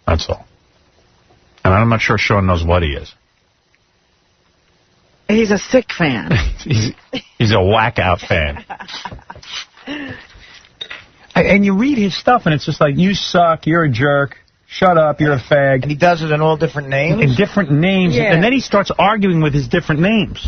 [SPEAKER 1] That's all. And I'm not sure Sean knows what he is.
[SPEAKER 3] He's a sick fan.
[SPEAKER 1] He's a whack-out fan. And you read his stuff, and it's just like, you suck, you're a jerk, shut up, you're a fag.
[SPEAKER 2] And he does it in all different names?
[SPEAKER 1] In different names.
[SPEAKER 3] Yeah.
[SPEAKER 1] And then he starts arguing with his different names.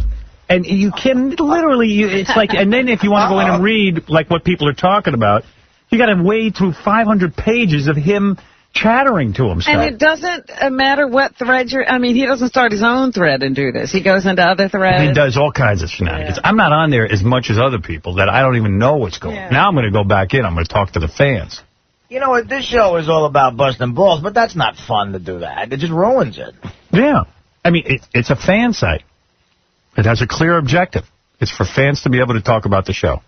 [SPEAKER 1] And you can literally, it's like, and then if you want to go in and read, like, what people are talking about, you got to wade through 500 pages of him chattering to himself.
[SPEAKER 3] And it doesn't matter what thread he doesn't start his own thread and do this. He goes into other threads.
[SPEAKER 1] He does all kinds of shenanigans. Yeah. I'm not on there as much as other people that I don't even know what's going on. Now I'm going to go back in. I'm going to talk to the fans.
[SPEAKER 2] You know what? This show is all about busting balls, but that's not fun to do that. It just ruins it.
[SPEAKER 1] Yeah. I mean, it's a fan site. It has a clear objective. It's for fans to be able to talk about the show.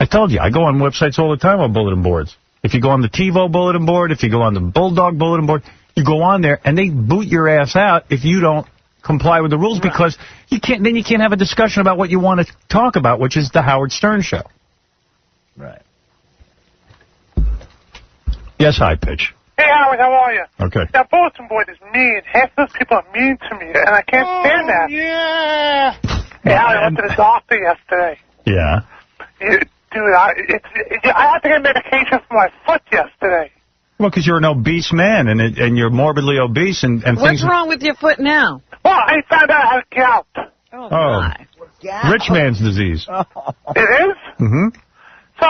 [SPEAKER 1] I told you, I go on websites all the time on bulletin boards. If you go on the TiVo bulletin board, if you go on the Bulldog bulletin board, you go on there, and they boot your ass out if you don't comply with the rules, because you can't have a discussion about what you want to talk about, which is the Howard Stern Show.
[SPEAKER 2] Right.
[SPEAKER 1] Yes, high pitch.
[SPEAKER 14] Hey, Howard, how are you?
[SPEAKER 1] Okay.
[SPEAKER 14] That bulletin board is mean. Half those people are mean to me, and I can't stand that.
[SPEAKER 7] Yeah.
[SPEAKER 14] Hey, Howard, I went to the doctor yesterday.
[SPEAKER 1] Yeah.
[SPEAKER 14] Dude, I had to get medication for my foot yesterday.
[SPEAKER 1] Well, because you're an obese man, and you're morbidly obese, and
[SPEAKER 3] What's
[SPEAKER 1] things...
[SPEAKER 3] wrong with your foot now?
[SPEAKER 14] Well, I found out I had gout.
[SPEAKER 3] Oh,
[SPEAKER 1] my. Rich man's disease.
[SPEAKER 14] It is?
[SPEAKER 1] Mm-hmm.
[SPEAKER 14] So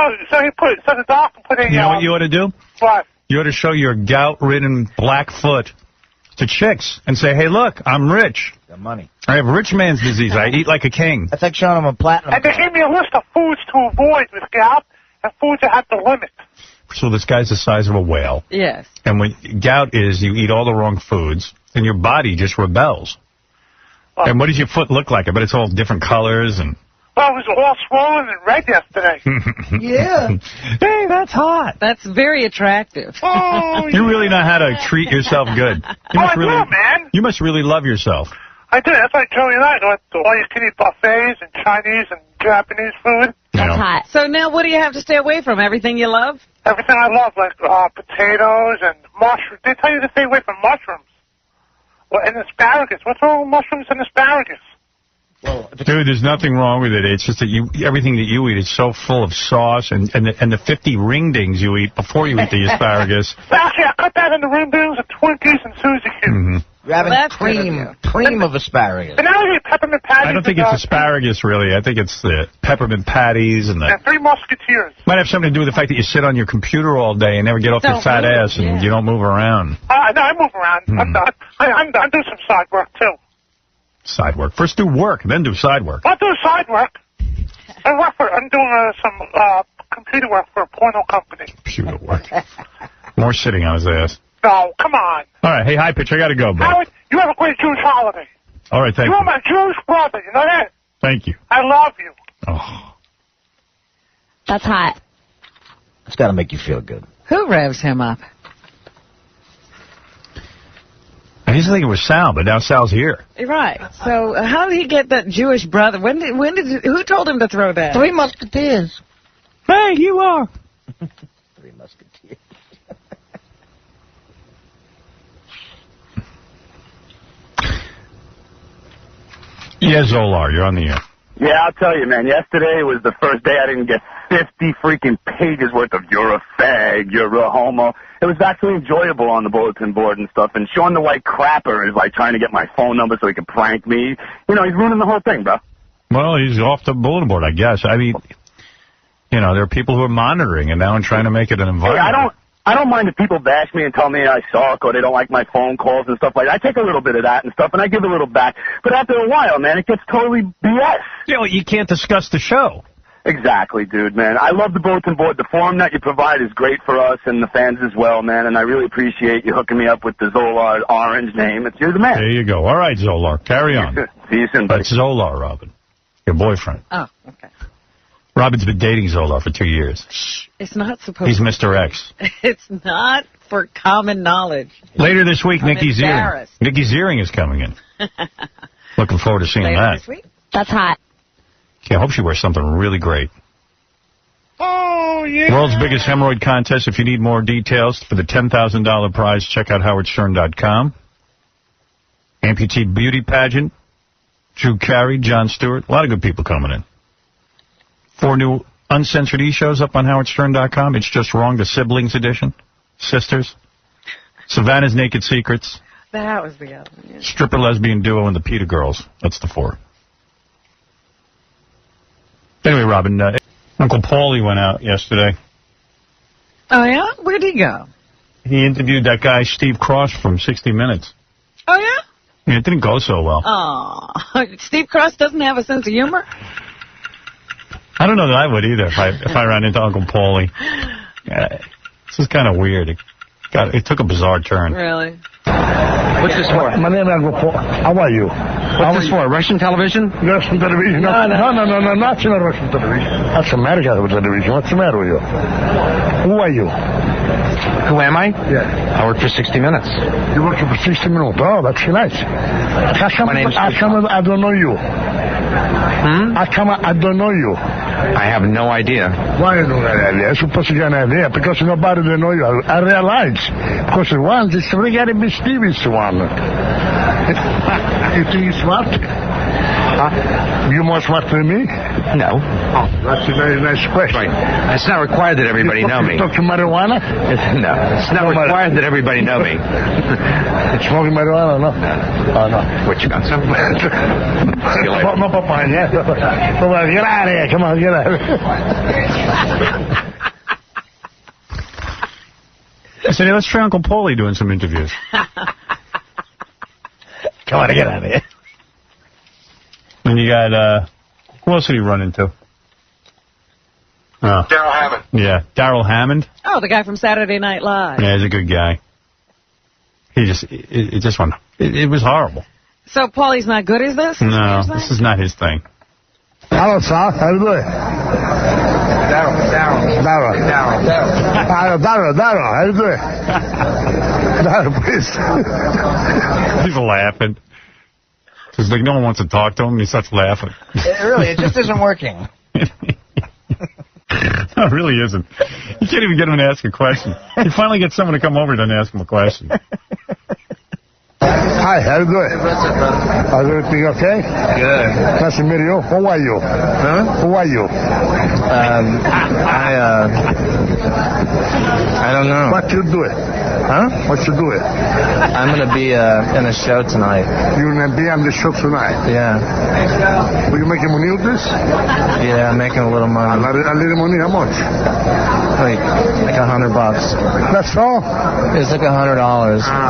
[SPEAKER 14] the doctor put in...
[SPEAKER 1] You know what you ought to do?
[SPEAKER 14] What?
[SPEAKER 1] You ought to show your gout-ridden black foot to chicks and say, hey, look, I'm rich.
[SPEAKER 2] Got money.
[SPEAKER 1] I have rich man's disease. I eat like a king.
[SPEAKER 2] That's like showing them a platinum.
[SPEAKER 14] And they gave me a list of foods to avoid with gout and foods that have the limit.
[SPEAKER 1] So this guy's the size of a whale.
[SPEAKER 3] Yes.
[SPEAKER 1] And when gout is, you eat all the wrong foods, and your body just rebels. And what does your foot look like? I bet it's all different colors and...
[SPEAKER 14] Well, it was all swollen and red yesterday.
[SPEAKER 3] Yeah.
[SPEAKER 1] Hey, that's hot.
[SPEAKER 3] That's very attractive.
[SPEAKER 14] Oh,
[SPEAKER 1] You really know how to treat yourself good. You
[SPEAKER 14] I do, man.
[SPEAKER 1] You must really love yourself.
[SPEAKER 14] I do. That's why Joey and I go to all-you-can-eat buffets and Chinese and Japanese food.
[SPEAKER 3] That's hot. So now what do you have to stay away from? Everything you love?
[SPEAKER 14] Everything I love, like potatoes and mushrooms. They tell you to stay away from mushrooms. Well, and asparagus. What's wrong with mushrooms and asparagus?
[SPEAKER 1] Dude, there's nothing wrong with it. It's just that everything that you eat is so full of sauce, and the 50 ring dings you eat before you eat the asparagus.
[SPEAKER 14] Actually, I cut that into ring dings and Twinkies and Suzy Q.
[SPEAKER 1] Mm-hmm.
[SPEAKER 2] You're having cream of asparagus.
[SPEAKER 14] And now I eat peppermint patties.
[SPEAKER 1] I don't think it's asparagus, really. I think it's the peppermint patties and the...
[SPEAKER 14] And Three Musketeers.
[SPEAKER 1] Might have something to do with the fact that you sit on your computer all day and never get off your fat ass, and you don't move around.
[SPEAKER 14] No, I move around. I'm done. I do some side work, too.
[SPEAKER 1] Side work. First do work, then do side work.
[SPEAKER 14] I'll do side work. I'm doing some computer work for a porno company.
[SPEAKER 1] Computer work. More sitting on his ass.
[SPEAKER 14] No, come on.
[SPEAKER 1] All right, hey, high pitch, I got to go, bud.
[SPEAKER 14] Howard, you have a great Jewish holiday.
[SPEAKER 1] All right, thank
[SPEAKER 14] you.
[SPEAKER 1] you.
[SPEAKER 14] You're my Jewish brother, you know that?
[SPEAKER 1] Thank you.
[SPEAKER 14] I love you.
[SPEAKER 1] Oh.
[SPEAKER 12] That's hot.
[SPEAKER 2] It's got to make you feel good.
[SPEAKER 3] Who revs him up?
[SPEAKER 1] I used to think it was Sal, but now Sal's here.
[SPEAKER 3] Right. So how did he get that Jewish brother? Who told him to throw that?
[SPEAKER 2] Three Musketeers.
[SPEAKER 3] Hey, you are.
[SPEAKER 2] Three Musketeers.
[SPEAKER 1] Yeah, Zolar, you're on the air.
[SPEAKER 15] Yeah, I'll tell you, man. Yesterday was the first day I didn't get 50 freaking pages worth of you're a fag, you're a homo. It was actually enjoyable on the bulletin board and stuff. And Sean the White Crapper is like trying to get my phone number so he can prank me. You know, he's ruining the whole thing, bro.
[SPEAKER 1] Well, he's off the bulletin board, I guess. I mean, you know, there are people who are monitoring it now and trying to make it an environment.
[SPEAKER 15] Hey, I don't mind if people bash me and tell me I suck or they don't like my phone calls and stuff like that. I take a little bit of that and stuff, and I give a little back. But after a while, man, it gets totally BS.
[SPEAKER 1] Yeah, well, you can't discuss the show.
[SPEAKER 15] Exactly, dude, man. I love the bulletin board. The forum that you provide is great for us and the fans as well, man, and I really appreciate you hooking me up with the Zolar orange name. You're the man.
[SPEAKER 1] There you go. All right, Zolar, carry on.
[SPEAKER 15] See you soon, buddy.
[SPEAKER 1] That's Zolar, Robin, your boyfriend.
[SPEAKER 3] Oh, okay.
[SPEAKER 1] Robin's been dating Zolar for 2 years.
[SPEAKER 3] It's not supposed
[SPEAKER 1] He's Mr. X.
[SPEAKER 3] It's not for common knowledge.
[SPEAKER 1] Later this week,
[SPEAKER 3] I'm
[SPEAKER 1] Nikki Ziering.
[SPEAKER 3] embarrassed.
[SPEAKER 1] Nikki Ziering is coming in. Looking forward to seeing
[SPEAKER 3] Later
[SPEAKER 1] that.
[SPEAKER 3] this week?
[SPEAKER 12] That's hot.
[SPEAKER 1] Yeah, I hope she wears something really great.
[SPEAKER 14] Oh, yeah.
[SPEAKER 1] World's biggest hemorrhoid contest. If you need more details for the $10,000 prize, check out howardstern.com. Amputee beauty pageant. Drew Carey, Jon Stewart. A lot of good people coming in. 4 new uncensored e-shows up on howardstern.com. It's Just Wrong, the siblings edition. Sisters. Savannah's Naked Secrets.
[SPEAKER 3] That was the other one. Yeah.
[SPEAKER 1] Stripper lesbian duo and the Peter Girls. That's the 4. Anyway, Robin, Uncle Paulie went out yesterday.
[SPEAKER 3] Oh, yeah? Where'd he go?
[SPEAKER 1] He interviewed that guy, Steve Cross, from 60 Minutes.
[SPEAKER 3] Oh, yeah?
[SPEAKER 1] Yeah, it didn't go so well.
[SPEAKER 3] Oh, Steve Cross doesn't have a sense of humor?
[SPEAKER 1] I don't know that I would either if I ran into Uncle Paulie. This is kind of weird. It took a bizarre turn.
[SPEAKER 3] Really?
[SPEAKER 16] What's this for?
[SPEAKER 17] My name is How are you?
[SPEAKER 16] What's this for? Russian television?
[SPEAKER 17] Russian television? No, not Russian television. That's American television. What's the matter with you? Who are you?
[SPEAKER 16] Who am I?
[SPEAKER 17] Yeah.
[SPEAKER 16] I work for 60 Minutes.
[SPEAKER 17] You're working for 60 Minutes? Oh, that's nice. How come I don't know you? How come I don't know you?
[SPEAKER 16] I have no idea.
[SPEAKER 17] Why you don't have an idea? I'm supposed to get an idea because nobody will know you. I realize. Because once it's really got to be Stevie's one. You think you're smart? You more smart than me?
[SPEAKER 16] No.
[SPEAKER 17] Oh, that's a very nice question.
[SPEAKER 16] Right. It's not required that everybody know me.
[SPEAKER 17] You talk to marijuana?
[SPEAKER 16] No. It's not required that everybody know me.
[SPEAKER 17] It's smoking marijuana? No. Oh, no.
[SPEAKER 16] What, you got some? See you later.
[SPEAKER 17] No, Papa, yeah. Papa, get out of here. Come on, get out of here.
[SPEAKER 1] I said, hey, let's try Uncle Paulie doing some interviews.
[SPEAKER 17] Come on, get out of here.
[SPEAKER 1] And you got, who else did he run into? Oh.
[SPEAKER 18] Daryl Hammond.
[SPEAKER 1] Yeah, Daryl Hammond.
[SPEAKER 3] Oh, the guy from Saturday Night Live.
[SPEAKER 1] Yeah, he's a good guy. He just, it just went, it was horrible.
[SPEAKER 3] So Paulie's not good, is this?
[SPEAKER 1] No, this is not his thing.
[SPEAKER 17] Hello, sir. How you doing? Daryl. How you doing? Daryl, please.
[SPEAKER 1] He's laughing. It's like no one wants to talk to him, and he starts laughing.
[SPEAKER 2] It just isn't working.
[SPEAKER 1] No, it really isn't. You can't even get him to ask a question. You finally get someone to come over and ask him a question.
[SPEAKER 17] Hi, how you doing? Is everything okay?
[SPEAKER 2] Good.
[SPEAKER 17] Nice to meet you. Who are you?
[SPEAKER 2] Huh?
[SPEAKER 17] Who are you?
[SPEAKER 2] I don't know.
[SPEAKER 17] What you doing?
[SPEAKER 2] Huh?
[SPEAKER 17] What you doing?
[SPEAKER 2] I'm going to be in a show tonight.
[SPEAKER 17] You're going to be on the show tonight?
[SPEAKER 2] Yeah.
[SPEAKER 17] Will you making money with this?
[SPEAKER 2] Yeah, I'm making a little money.
[SPEAKER 17] A little money? How much?
[SPEAKER 2] Like $100.
[SPEAKER 17] That's all?
[SPEAKER 2] It's like $100,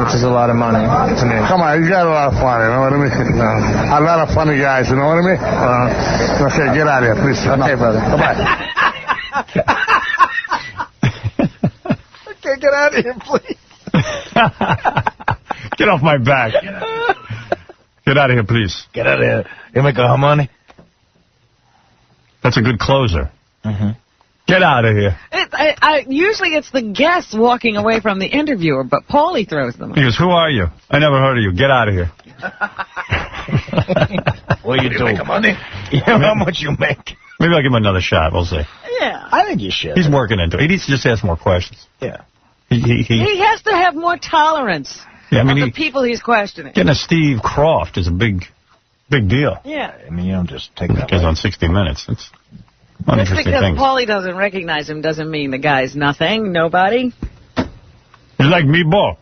[SPEAKER 2] which is a lot of money to me.
[SPEAKER 17] Come on, you got a lot of fun, you know what I mean?
[SPEAKER 2] No.
[SPEAKER 17] A lot of funny guys, you know what I mean? Okay, get out of here, please.
[SPEAKER 2] Okay, brother.
[SPEAKER 17] Bye-bye.
[SPEAKER 2] Okay, get out of here, please.
[SPEAKER 1] Get off my back. Get out of here, please.
[SPEAKER 2] Get out of here. You make a money?
[SPEAKER 1] That's a good closer.
[SPEAKER 2] Mm-hmm.
[SPEAKER 1] Get out of here.
[SPEAKER 3] Usually it's the guests walking away from the interviewer, but Paulie throws them.
[SPEAKER 1] He goes, who are you? I never heard of you. Get out of here.
[SPEAKER 2] What do you do? Make money? You know how much you make?
[SPEAKER 1] Maybe I'll give him another shot. We'll see.
[SPEAKER 3] Yeah.
[SPEAKER 2] I think you should.
[SPEAKER 1] He's working into it. He needs to just ask more questions.
[SPEAKER 2] Yeah.
[SPEAKER 3] He has to have more tolerance of the people he's questioning.
[SPEAKER 1] Getting a Steve Croft is a big deal.
[SPEAKER 3] Yeah.
[SPEAKER 2] I mean, you don't just take that.
[SPEAKER 1] Because on 60 Minutes, it's
[SPEAKER 3] Just
[SPEAKER 1] uninteresting
[SPEAKER 3] because
[SPEAKER 1] things.
[SPEAKER 3] Paulie doesn't recognize him doesn't mean the guy's nothing. Nobody.
[SPEAKER 1] He's like me, Bo.